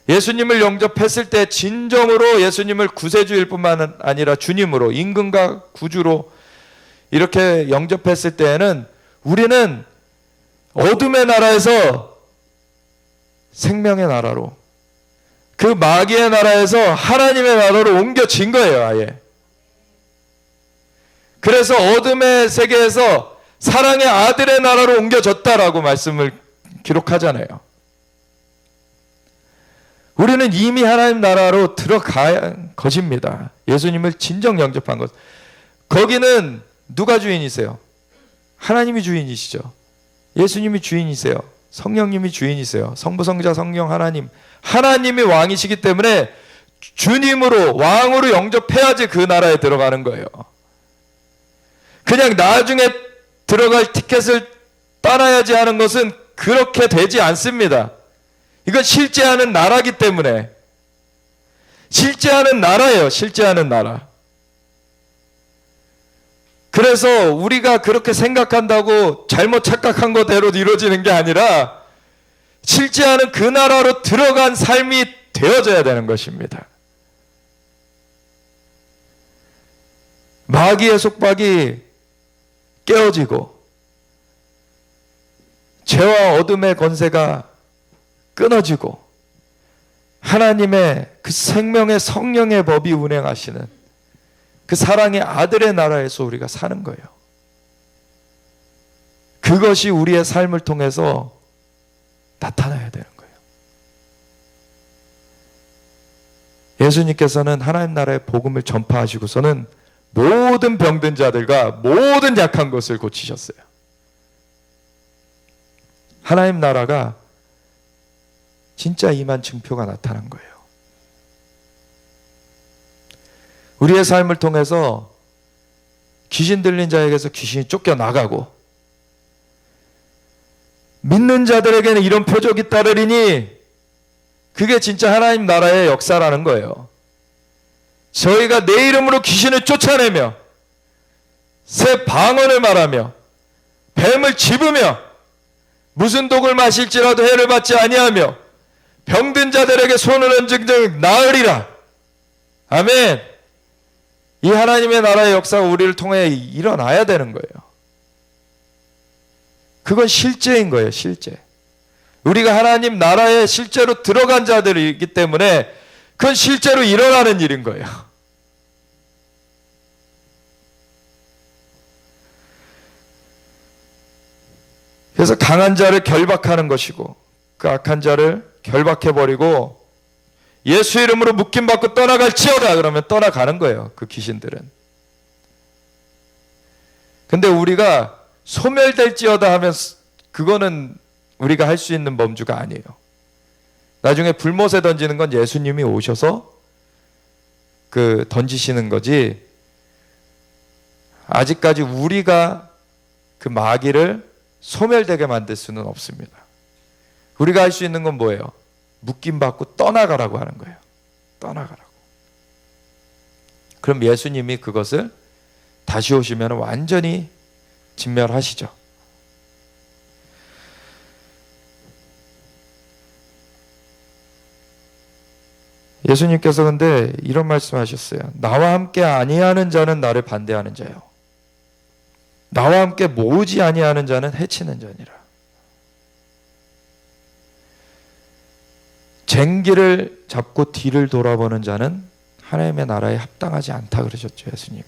예수님을 영접했을 때 진정으로 예수님을 구세주일 뿐만 아니라 주님으로, 임금과 구주로 이렇게 영접했을 때에는 우리는 어둠의 나라에서 생명의 나라로, 그 마귀의 나라에서 하나님의 나라로 옮겨진 거예요, 아예. 그래서 어둠의 세계에서 사랑의 아들의 나라로 옮겨졌다라고 말씀을 기록하잖아요. 우리는 이미 하나님 나라로 들어간 것입니다. 예수님을 진정 영접한 것. 거기는 누가 주인이세요? 하나님이 주인이시죠. 예수님이 주인이세요. 성령님이 주인이세요. 성부, 성자, 성령, 하나님. 하나님이 왕이시기 때문에 주님으로, 왕으로 영접해야지 그 나라에 들어가는 거예요. 그냥 나중에 들어갈 티켓을 따놔야지 하는 것은 그렇게 되지 않습니다. 이건 실제하는 나라기 때문에. 실제하는 나라예요. 실제하는 나라. 그래서 우리가 그렇게 생각한다고 잘못 착각한 것대로 이루어지는 게 아니라 실제하는 그 나라로 들어간 삶이 되어져야 되는 것입니다. 마귀의 속박이 깨어지고 죄와 어둠의 권세가 끊어지고 하나님의 그 생명의 성령의 법이 운행하시는 그 사랑의 아들의 나라에서 우리가 사는 거예요. 그것이 우리의 삶을 통해서 나타나야 되는 거예요. 예수님께서는 하나님 나라의 복음을 전파하시고서는 모든 병든 자들과 모든 약한 것을 고치셨어요. 하나님 나라가 진짜 임한 증표가 나타난 거예요. 우리의 삶을 통해서 귀신 들린 자에게서 귀신이 쫓겨나가고 믿는 자들에게는 이런 표적이 따르리니 그게 진짜 하나님 나라의 역사라는 거예요. 저희가 내 이름으로 귀신을 쫓아내며 새 방언을 말하며 뱀을 집으며 무슨 독을 마실지라도 해를 받지 아니하며 병든 자들에게 손을 얹은 나으리라. 아멘. 이 하나님의 나라의 역사가 우리를 통해 일어나야 되는 거예요. 그건 실제인 거예요. 실제. 우리가 하나님 나라에 실제로 들어간 자들이기 때문에 그건 실제로 일어나는 일인 거예요. 그래서 강한 자를 결박하는 것이고 그 악한 자를 결박해버리고 예수 이름으로 묶임받고 떠나갈지어다 그러면 떠나가는 거예요. 그 귀신들은. 근데 우리가 소멸될지어다 하면 그거는 우리가 할 수 있는 범주가 아니에요. 나중에 불못에 던지는 건 예수님이 오셔서 던지시는 거지, 아직까지 우리가 그 마귀를 소멸되게 만들 수는 없습니다. 우리가 할 수 있는 건 뭐예요? 묶임 받고 떠나가라고 하는 거예요. 떠나가라고. 그럼 예수님이 그것을 다시 오시면 완전히 진멸하시죠. 예수님께서 근데 이런 말씀하셨어요. 나와 함께 아니하는 자는 나를 반대하는 자요, 나와 함께 모으지 아니하는 자는 해치는 자니라. 쟁기를 잡고 뒤를 돌아보는 자는 하나님의 나라에 합당하지 않다 그러셨죠, 예수님이.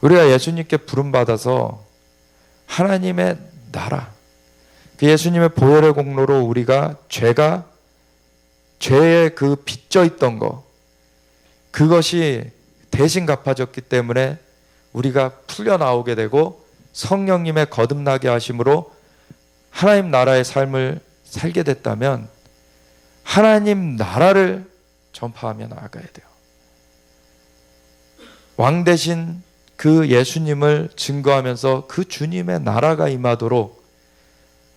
우리가 예수님께 부름받아서 하나님의 나라, 그 예수님의 보혈의 공로로 우리가 죄에 그 빚져 있던 거, 그것이 대신 갚아졌기 때문에 우리가 풀려나오게 되고 성령님의 거듭나게 하심으로 하나님 나라의 삶을 살게 됐다면 하나님 나라를 전파하며 나아가야 돼요. 왕 대신 그 예수님을 증거하면서 그 주님의 나라가 임하도록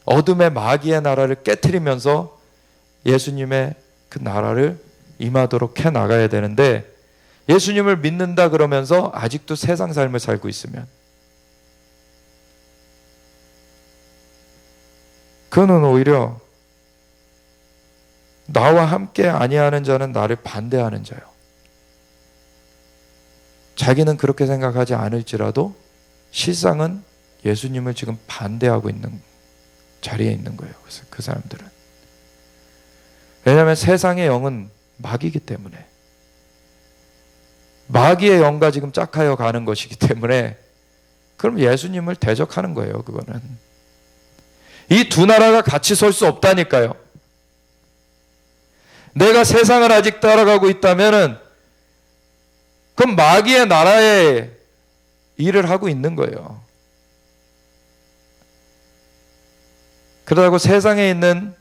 어둠의 마귀의 나라를 깨트리면서 예수님의 그 나라를 임하도록 해 나가야 되는데, 예수님을 믿는다 그러면서 아직도 세상 삶을 살고 있으면 그거는 오히려 나와 함께 아니하는 자는 나를 반대하는 자요. 자기는 그렇게 생각하지 않을지라도 실상은 예수님을 지금 반대하고 있는 자리에 있는 거예요. 그래서 그 사람들은. 왜냐하면 세상의 영은 마귀이기 때문에, 마귀의 영과 지금 짝하여 가는 것이기 때문에, 그럼 예수님을 대적하는 거예요. 그거는 이 두 나라가 같이 설 수 없다니까요. 내가 세상을 아직 따라가고 있다면은 그럼 마귀의 나라에 일을 하고 있는 거예요. 그러다고 세상에 있는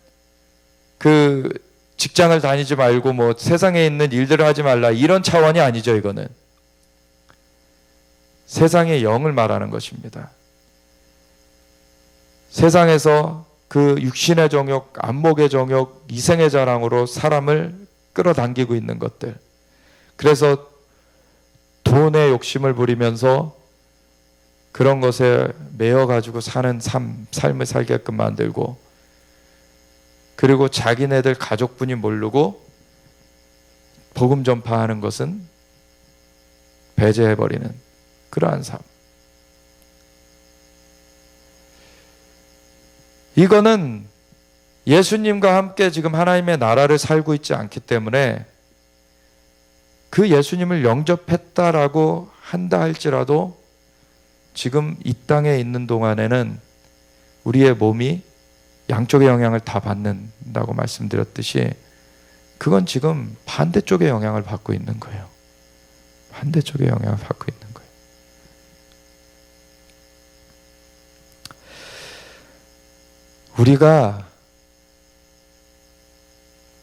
그 직장을 다니지 말고 뭐 세상에 있는 일들을 하지 말라, 이런 차원이 아니죠. 이거는 세상의 영을 말하는 것입니다. 세상에서 그 육신의 정욕, 안목의 정욕, 이생의 자랑으로 사람을 끌어당기고 있는 것들, 그래서 돈의 욕심을 부리면서 그런 것에 매여가지고 사는 삶을 살게끔 만들고, 그리고 자기네들 가족분이 모르고 복음 전파하는 것은 배제해버리는 그러한 삶. 이거는 예수님과 함께 지금 하나님의 나라를 살고 있지 않기 때문에, 그 예수님을 영접했다라고 한다 할지라도 지금 이 땅에 있는 동안에는 우리의 몸이 양쪽의 영향을 다 받는다고 말씀드렸듯이, 그건 지금 반대쪽의 영향을 받고 있는 거예요. 반대쪽의 영향을 받고 있는 거예요. 우리가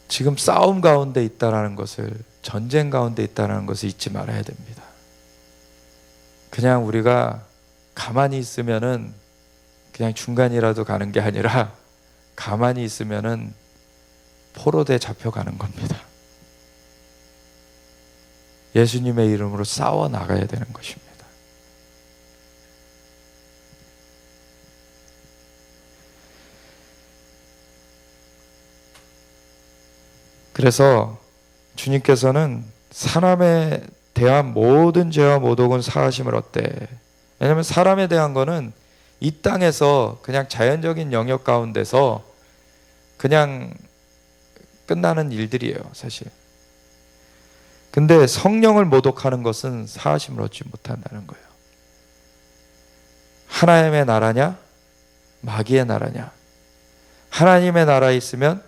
지금 싸움 가운데 있다라는 것을, 전쟁 가운데 있다라는 것을 잊지 말아야 됩니다. 그냥 우리가 가만히 있으면은 그냥 중간이라도 가는 게 아니라, 가만히 있으면은 포로돼 잡혀가는 겁니다. 예수님의 이름으로 싸워 나가야 되는 것입니다. 그래서 주님께서는 사람에 대한 모든 죄와 모독은 사하심을 얻되, 왜냐하면 사람에 대한 거는 이 땅에서 그냥 자연적인 영역 가운데서 그냥 끝나는 일들이에요, 사실. 근데 성령을 모독하는 것은 사하심을 얻지 못한다는 거예요. 하나님의 나라냐 마귀의 나라냐. 하나님의 나라에 있으면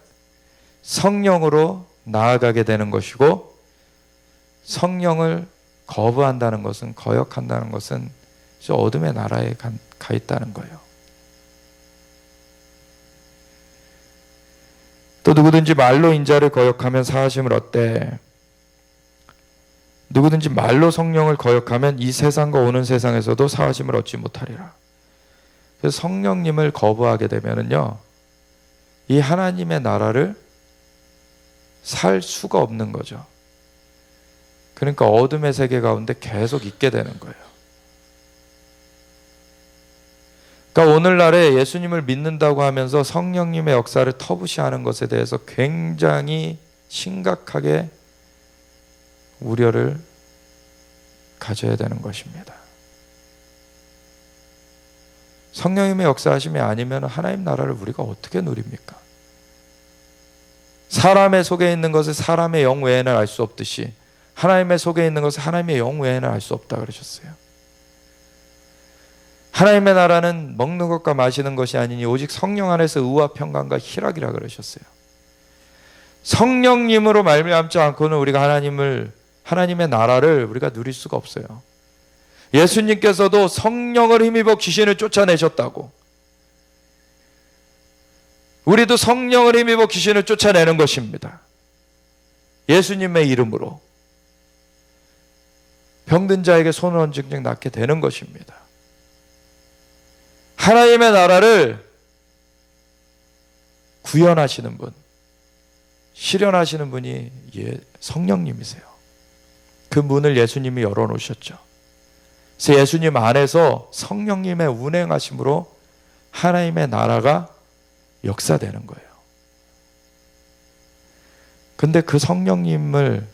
성령으로 나아가게 되는 것이고, 성령을 거부한다는 것은, 거역한다는 것은 어둠의 나라에 가 있다는 거예요. 또 누구든지 말로 인자를 거역하면 사하심을 얻되 누구든지 말로 성령을 거역하면 이 세상과 오는 세상에서도 사하심을 얻지 못하리라. 그래서 성령님을 거부하게 되면은요, 이 하나님의 나라를 살 수가 없는 거죠. 그러니까 어둠의 세계 가운데 계속 있게 되는 거예요. 그러니까 오늘날에 예수님을 믿는다고 하면서 성령님의 역사를 터부시하는 것에 대해서 굉장히 심각하게 우려를 가져야 되는 것입니다. 성령님의 역사하심이 아니면 하나님 나라를 우리가 어떻게 누립니까? 사람의 속에 있는 것을 사람의 영 외에는 알 수 없듯이 하나님의 속에 있는 것을 하나님의 영 외에는 알 수 없다 그러셨어요. 하나님의 나라는 먹는 것과 마시는 것이 아니니 오직 성령 안에서 의와 평강과 희락이라 그러셨어요. 성령님으로 말미암지 않고는 우리가 하나님의 나라를 우리가 누릴 수가 없어요. 예수님께서도 성령을 힘입어 귀신을 쫓아내셨다고. 우리도 성령을 힘입어 귀신을 쫓아내는 것입니다. 예수님의 이름으로 병든 자에게 손을 얹은 낫게 되는 것입니다. 하나님의 나라를 구현하시는 분, 실현하시는 분이 성령님이세요. 그 문을 예수님이 열어놓으셨죠. 그래서 예수님 안에서 성령님의 운행하심으로 하나님의 나라가 역사되는 거예요. 근데 그 성령님을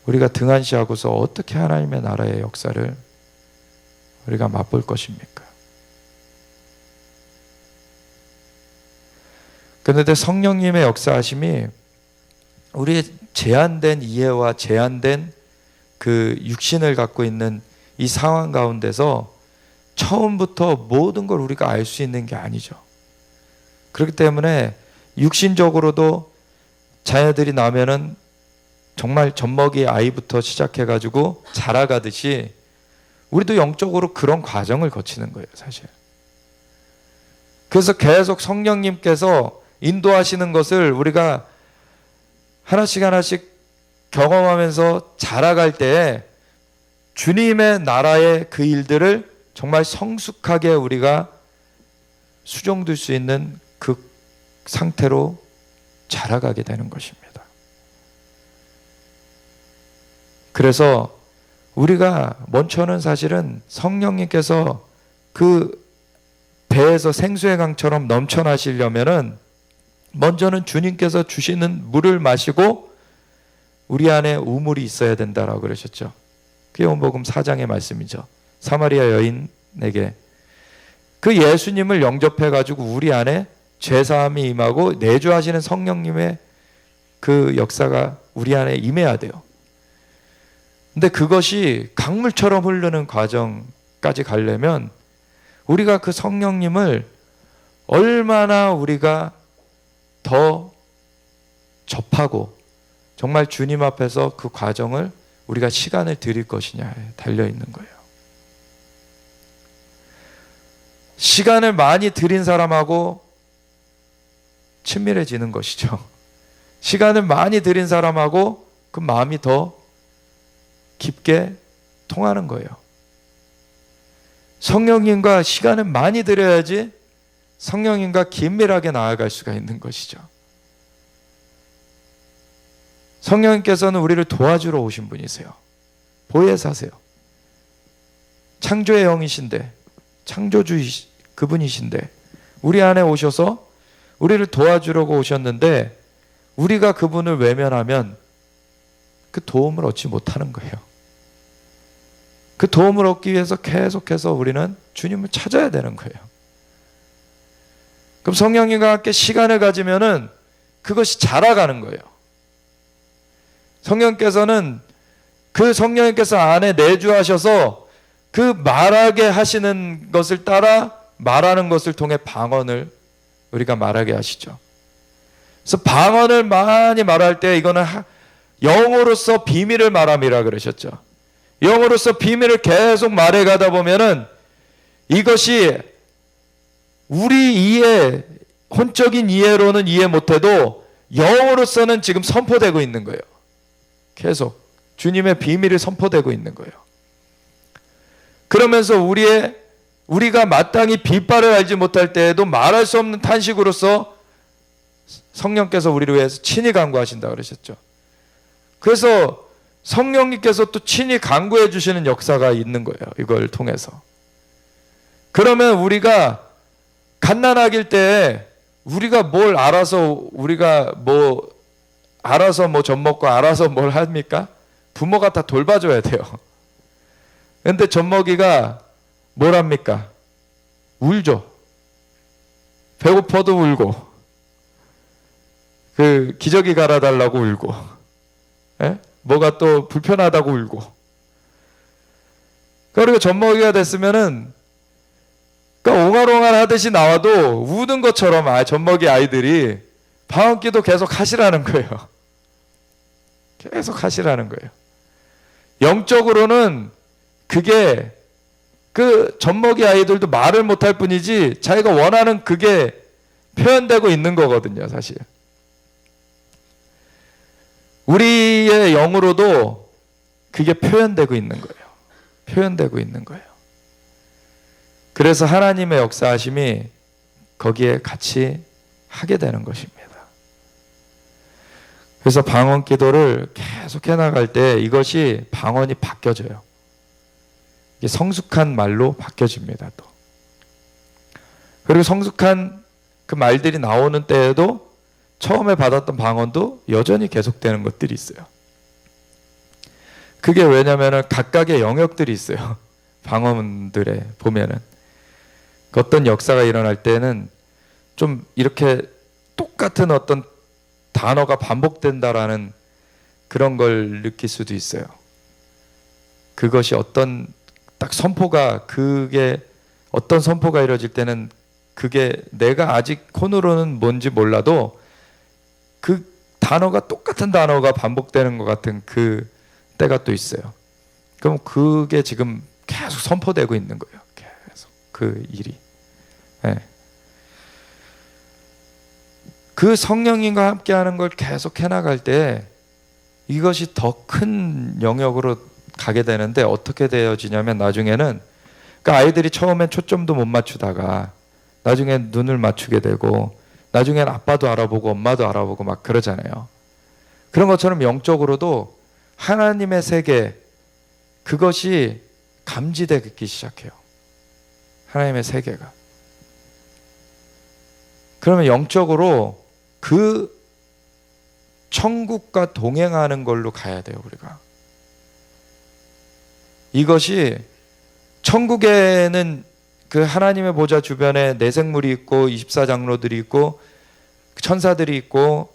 우리가 등한시하고서 어떻게 하나님의 나라의 역사를 우리가 맛볼 것입니까? 그런데 성령님의 역사하심이 우리의 제한된 이해와 제한된 그 육신을 갖고 있는 이 상황 가운데서 처음부터 모든 걸 우리가 알 수 있는 게 아니죠. 그렇기 때문에 육신적으로도 자녀들이 나면은 정말 젖먹이 아이부터 시작해가지고 자라가듯이 우리도 영적으로 그런 과정을 거치는 거예요, 사실. 그래서 계속 성령님께서 인도하시는 것을 우리가 하나씩 하나씩 경험하면서 자라갈 때에 주님의 나라의 그 일들을 정말 성숙하게 우리가 수종될 수 있는 그 상태로 자라가게 되는 것입니다. 그래서 우리가 먼저는 사실은 성령님께서 그 배에서 생수의 강처럼 넘쳐나시려면은 먼저는 주님께서 주시는 물을 마시고 우리 안에 우물이 있어야 된다라고 그러셨죠. 그게 요한복음 4장의 말씀이죠. 사마리아 여인에게 그 예수님을 영접해 가지고 우리 안에 죄사함이 임하고 내주하시는 성령님의 그 역사가 우리 안에 임해야 돼요. 근데 그것이 강물처럼 흐르는 과정까지 가려면 우리가 그 성령님을 얼마나 우리가 더 접하고 정말 주님 앞에서 그 과정을 우리가 시간을 들일 것이냐에 달려있는 거예요. 시간을 많이 들인 사람하고 친밀해지는 것이죠. 시간을 많이 들인 사람하고 그 마음이 더 깊게 통하는 거예요. 성령님과 시간을 많이 들여야지 성령님과 긴밀하게 나아갈 수가 있는 것이죠. 성령님께서는 우리를 도와주러 오신 분이세요. 보혜사세요. 창조의 영이신데, 창조주 그분이신데 우리 안에 오셔서 우리를 도와주려고 오셨는데 우리가 그분을 외면하면 그 도움을 얻지 못하는 거예요. 그 도움을 얻기 위해서 계속해서 우리는 주님을 찾아야 되는 거예요. 그럼 성령님과 함께 시간을 가지면은 그것이 자라가는 거예요. 성령께서는 그 성령님께서 안에 내주하셔서 그 말하게 하시는 것을 따라 말하는 것을 통해 방언을 우리가 말하게 하시죠. 그래서 방언을 많이 말할 때 이거는 영으로서 비밀을 말함이라 그러셨죠. 영으로서 비밀을 계속 말해가다 보면은 이것이 우리 이에 혼적인 이해로는 이해 못해도 영으로서는 지금 선포되고 있는 거예요. 계속 주님의 비밀이 선포되고 있는 거예요. 그러면서 우리가 마땅히 빛발을 알지 못할 때에도 말할 수 없는 탄식으로서 성령께서 우리를 위해서 친히 간구하신다 그러셨죠. 그래서 성령님께서 또 친히 간구해 주시는 역사가 있는 거예요. 이걸 통해서. 그러면 우리가 갓난아기일 때 우리가 뭘 알아서 젖 먹고 알아서 뭘 합니까? 부모가 다 돌봐줘야 돼요. 근데 젖먹이가 뭘 합니까? 울죠. 배고파도 울고, 기저귀 갈아달라고 울고, 예? 뭐가 또 불편하다고 울고. 그리고 젖먹이가 됐으면은, 옹알옹알 하듯이 나와도 우는 것처럼 젖먹이 아이들이 방언기도 계속 하시라는 거예요. 계속 하시라는 거예요. 영적으로는 그게 젖먹이 아이들도 말을 못할 뿐이지 자기가 원하는 그게 표현되고 있는 거거든요, 사실. 우리의 영으로도 그게 표현되고 있는 거예요. 표현되고 있는 거예요. 그래서 하나님의 역사하심이 거기에 같이 하게 되는 것입니다. 그래서 방언 기도를 계속 해나갈 때 이것이 방언이 바뀌어져요. 이게 성숙한 말로 바뀌어집니다. 또. 그리고 성숙한 그 말들이 나오는 때에도 처음에 받았던 방언도 여전히 계속되는 것들이 있어요. 그게 왜냐면은 각각의 영역들이 있어요. 방언들에 보면은. 어떤 역사가 일어날 때는 좀 이렇게 똑같은 어떤 단어가 반복된다라는 그런 걸 느낄 수도 있어요. 그것이 어떤 딱 그게 어떤 선포가 이루어질 때는 그게 내가 아직 콘으로는 뭔지 몰라도 그 단어가 똑같은 단어가 반복되는 것 같은 그 때가 또 있어요. 그럼 그게 지금 계속 선포되고 있는 거예요. 계속 그 일이. 네. 그 성령님과 함께하는 걸 계속 해나갈 때 이것이 더 큰 영역으로 가게 되는데 어떻게 되어지냐면 나중에는 아이들이 처음엔 초점도 못 맞추다가 나중엔 눈을 맞추게 되고 나중엔 아빠도 알아보고 엄마도 알아보고 막 그러잖아요. 그런 것처럼 영적으로도 하나님의 세계 그것이 감지되기 시작해요. 하나님의 세계가. 그러면 영적으로 그 천국과 동행하는 걸로 가야 돼요, 우리가. 이것이 천국에는 그 하나님의 보좌 주변에 내생물이 있고 24장로들이 있고 천사들이 있고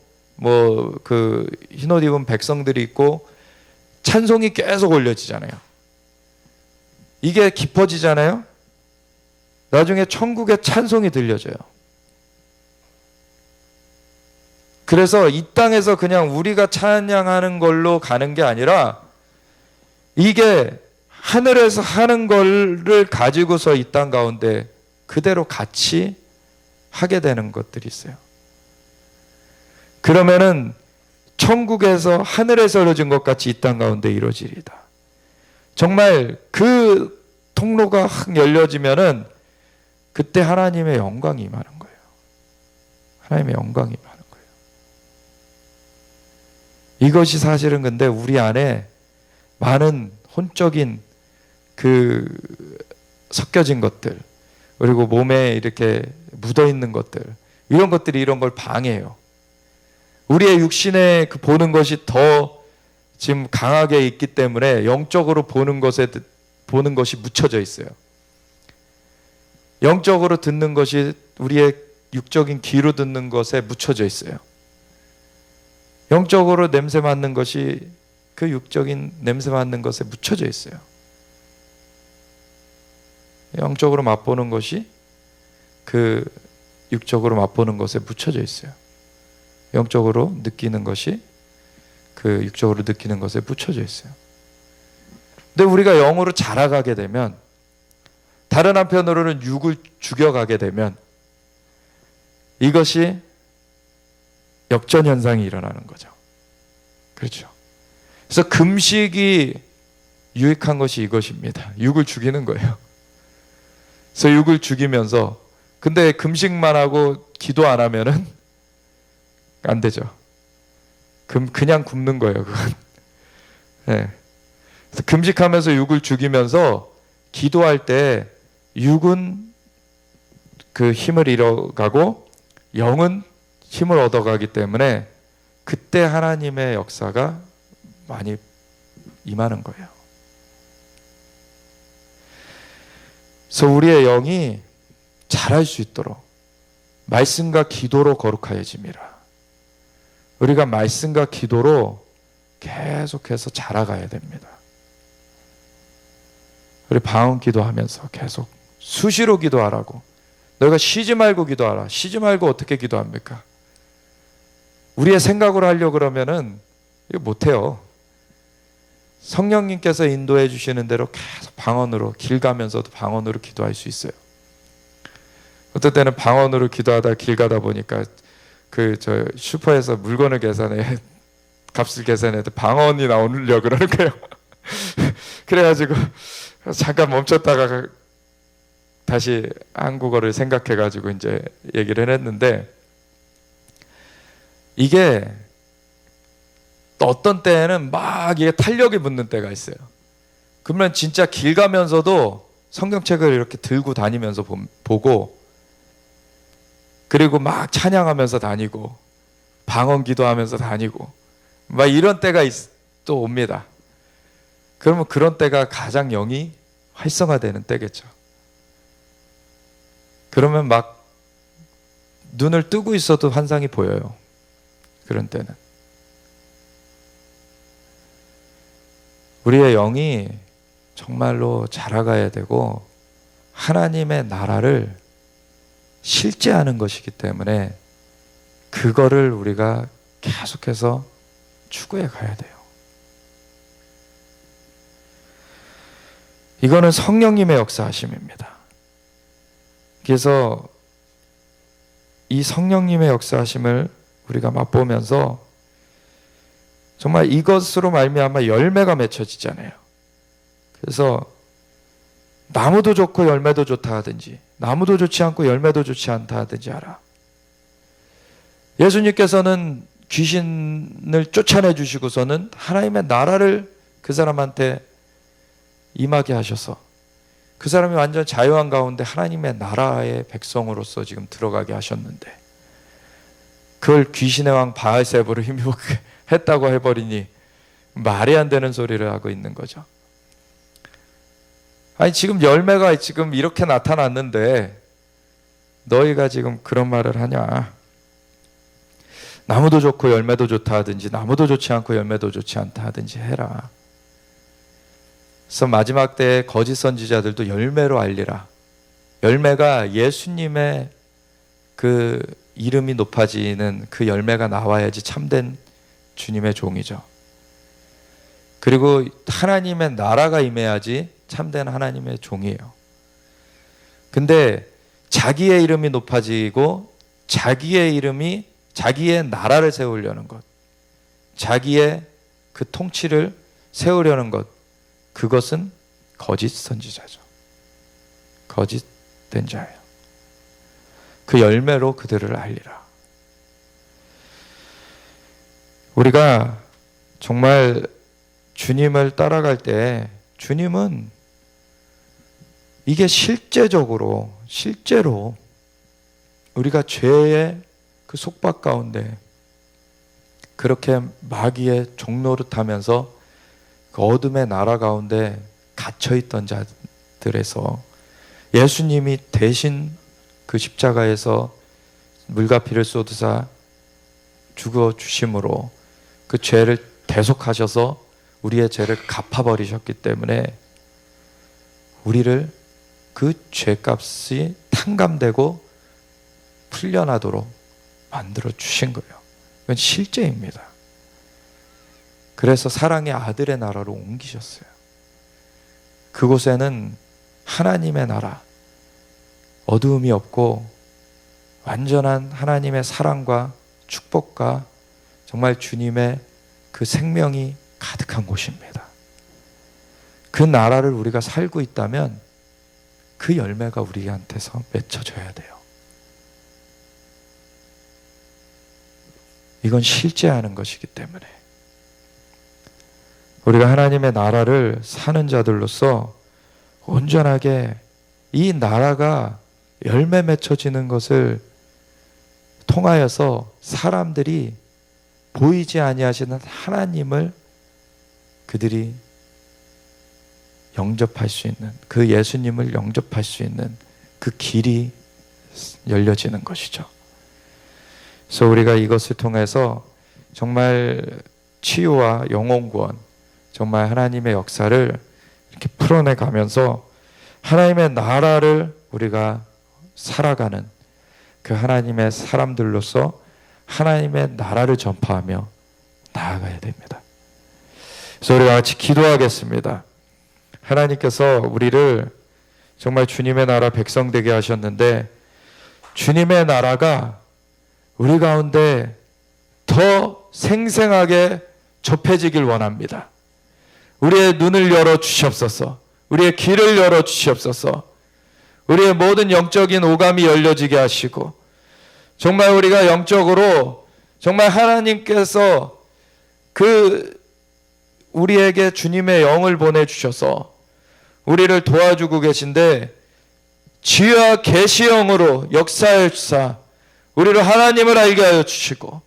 흰옷 입은 백성들이 있고 찬송이 계속 올려지잖아요. 이게 깊어지잖아요. 나중에 천국의 찬송이 들려져요. 그래서 이 땅에서 그냥 우리가 찬양하는 걸로 가는 게 아니라 이게 하늘에서 하는 거를 가지고서 이 땅 가운데 그대로 같이 하게 되는 것들이 있어요. 그러면은 천국에서 하늘에서 이루어진 것 같이 이 땅 가운데 이루어지리다. 정말 그 통로가 확 열려지면은 그때 하나님의 영광이 임하는 거예요. 하나님의 영광이 임하는 거예요. 이것이 사실은 근데 우리 안에 많은 혼적인 섞여진 것들 그리고 몸에 이렇게 묻어있는 것들 이런 것들이 이런 걸 방해해요. 우리의 육신에 보는 것이 더 지금 강하게 있기 때문에 영적으로 보는 것이 묻혀져 있어요. 영적으로 듣는 것이 우리의 육적인 귀로 듣는 것에 묻혀져 있어요. 영적으로 냄새 맡는 것이 그 육적인 냄새 맡는 것에 묻혀져 있어요. 영적으로 맛보는 것이 그 육적으로 맛보는 것에 묻혀져 있어요. 영적으로 느끼는 것이 그 육적으로 느끼는 것에 묻혀져 있어요. 근데 우리가 영으로 자라가게 되면 다른 한편으로는 육을 죽여가게 되면 이것이 역전 현상이 일어나는 거죠. 그렇죠. 그래서 금식이 유익한 것이 이것입니다. 육을 죽이는 거예요. 그래서 육을 죽이면서, 근데 금식만 하고 기도 안 하면은 안 되죠. 그냥 굶는 거예요, 그건. 네. 그래서 금식하면서 육을 죽이면서 기도할 때 육은 그 힘을 잃어가고 영은 힘을 얻어가기 때문에 그때 하나님의 역사가 많이 임하는 거예요. 그래서 우리의 영이 자랄 수 있도록 말씀과 기도로 거룩하여짐이라. 우리가 말씀과 기도로 계속해서 자라가야 됩니다. 우리 방언 기도하면서 계속 수시로 기도하라고. 너희가 쉬지 말고 기도하라. 쉬지 말고 어떻게 기도합니까? 우리의 생각으로 하려고 그러면은 이거 못해요. 성령님께서 인도해 주시는 대로 계속 방언으로, 길 가면서도 방언으로 기도할 수 있어요. 어떨 때는 방언으로 기도하다 길 가다 보니까 저 슈퍼에서 물건을 계산해, 값을 계산해도 방언이 나오려고 그러는 거예요. 그래가지고 잠깐 멈췄다가 다시 한국어를 생각해가지고 이제 얘기를 했는데, 이게 또 어떤 때에는 막 이게 탄력이 붙는 때가 있어요. 그러면 진짜 길 가면서도 성경책을 이렇게 들고 다니면서 보고, 그리고 막 찬양하면서 다니고 방언 기도하면서 다니고 막 이런 때가 또 옵니다. 그러면 그런 때가 가장 영이 활성화되는 때겠죠. 그러면 막 눈을 뜨고 있어도 환상이 보여요. 그런 때는 우리의 영이 정말로 자라가야 되고 하나님의 나라를 실제하는 것이기 때문에 그거를 우리가 계속해서 추구해 가야 돼요. 이거는 성령님의 역사하심입니다. 그래서 이 성령님의 역사하심을 우리가 맛보면서 정말 이것으로 말미암아 열매가 맺혀지잖아요. 그래서 나무도 좋고 열매도 좋다 하든지 나무도 좋지 않고 열매도 좋지 않다 하든지 하라. 예수님께서는 귀신을 쫓아내 주시고서는 하나님의 나라를 그 사람한테 임하게 하셔서 그 사람이 완전 자유한 가운데 하나님의 나라의 백성으로서 지금 들어가게 하셨는데, 그걸 귀신의 왕 바알세부로 힘입게 했다고 해버리니 말이 안 되는 소리를 하고 있는 거죠. 아니 지금 열매가 지금 이렇게 나타났는데 너희가 지금 그런 말을 하냐. 나무도 좋고 열매도 좋다 하든지 나무도 좋지 않고 열매도 좋지 않다 하든지 해라. 그래서 마지막 때에 거짓 선지자들도 열매로 알리라. 열매가 예수님의 그 이름이 높아지는 그 열매가 나와야지 참된 주님의 종이죠. 그리고 하나님의 나라가 임해야지 참된 하나님의 종이에요. 근데 자기의 이름이 높아지고 자기의 나라를 세우려는 것, 자기의 그 통치를 세우려는 것, 그것은 거짓 선지자죠. 거짓된 자예요. 그 열매로 그들을 알리라. 우리가 정말 주님을 따라갈 때 주님은 이게 실제로 우리가 죄의 그 속박 가운데 그렇게 마귀의 종노릇하면서 그 어둠의 나라 가운데 갇혀있던 자들에서 예수님이 대신 그 십자가에서 물과 피를 쏟으사 죽어 주심으로 그 죄를 대속하셔서 우리의 죄를 갚아버리셨기 때문에 우리를 그 죄값이 탕감되고 풀려나도록 만들어 주신 거예요. 이건 실제입니다. 그래서 사랑의 아들의 나라로 옮기셨어요. 그곳에는 하나님의 나라, 어두움이 없고 완전한 하나님의 사랑과 축복과 정말 주님의 그 생명이 가득한 곳입니다. 그 나라를 우리가 살고 있다면 그 열매가 우리한테서 맺혀져야 돼요. 이건 실제하는 것이기 때문에 우리가 하나님의 나라를 사는 자들로서 온전하게 이 나라가 열매 맺혀지는 것을 통하여서 사람들이 보이지 아니하시는 하나님을 그들이 영접할 수 있는, 그 예수님을 영접할 수 있는 그 길이 열려지는 것이죠. 그래서 우리가 이것을 통해서 정말 치유와 영혼 구원, 정말 하나님의 역사를 이렇게 풀어내 가면서 하나님의 나라를 우리가 살아가는 그 하나님의 사람들로서 하나님의 나라를 전파하며 나아가야 됩니다. 그래서 우리가 같이 기도하겠습니다. 하나님께서 우리를 정말 주님의 나라 백성 되게 하셨는데 주님의 나라가 우리 가운데 더 생생하게 접해지길 원합니다. 우리의 눈을 열어 주시옵소서. 우리의 귀를 열어 주시옵소서. 우리의 모든 영적인 오감이 열려지게 하시고 정말 우리가 영적으로 정말 하나님께서 우리에게 주님의 영을 보내주셔서 우리를 도와주고 계신데 지혜와 계시영으로 역사해 주사 우리를 하나님을 알게 하여 주시고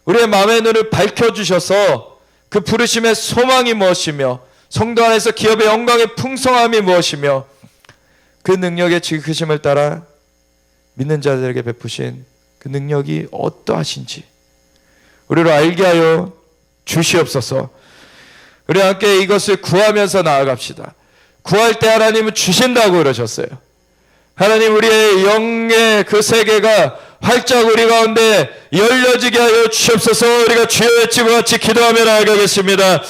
우리의 마음의 눈을 밝혀주셔서 그 부르심의 소망이 무엇이며 성도 안에서 기업의 영광의 풍성함이 무엇이며 그 능력의 지극하심을 따라 믿는 자들에게 베푸신 그 능력이 어떠하신지 우리를 알게 하여 주시옵소서. 우리 함께 이것을 구하면서 나아갑시다. 구할 때 하나님은 주신다고 그러셨어요. 하나님 우리의 영의 그 세계가 활짝 우리 가운데 열려지게 하여 주시옵소서. 우리가 주여 외치고 같이 기도하며 나아가겠습니다.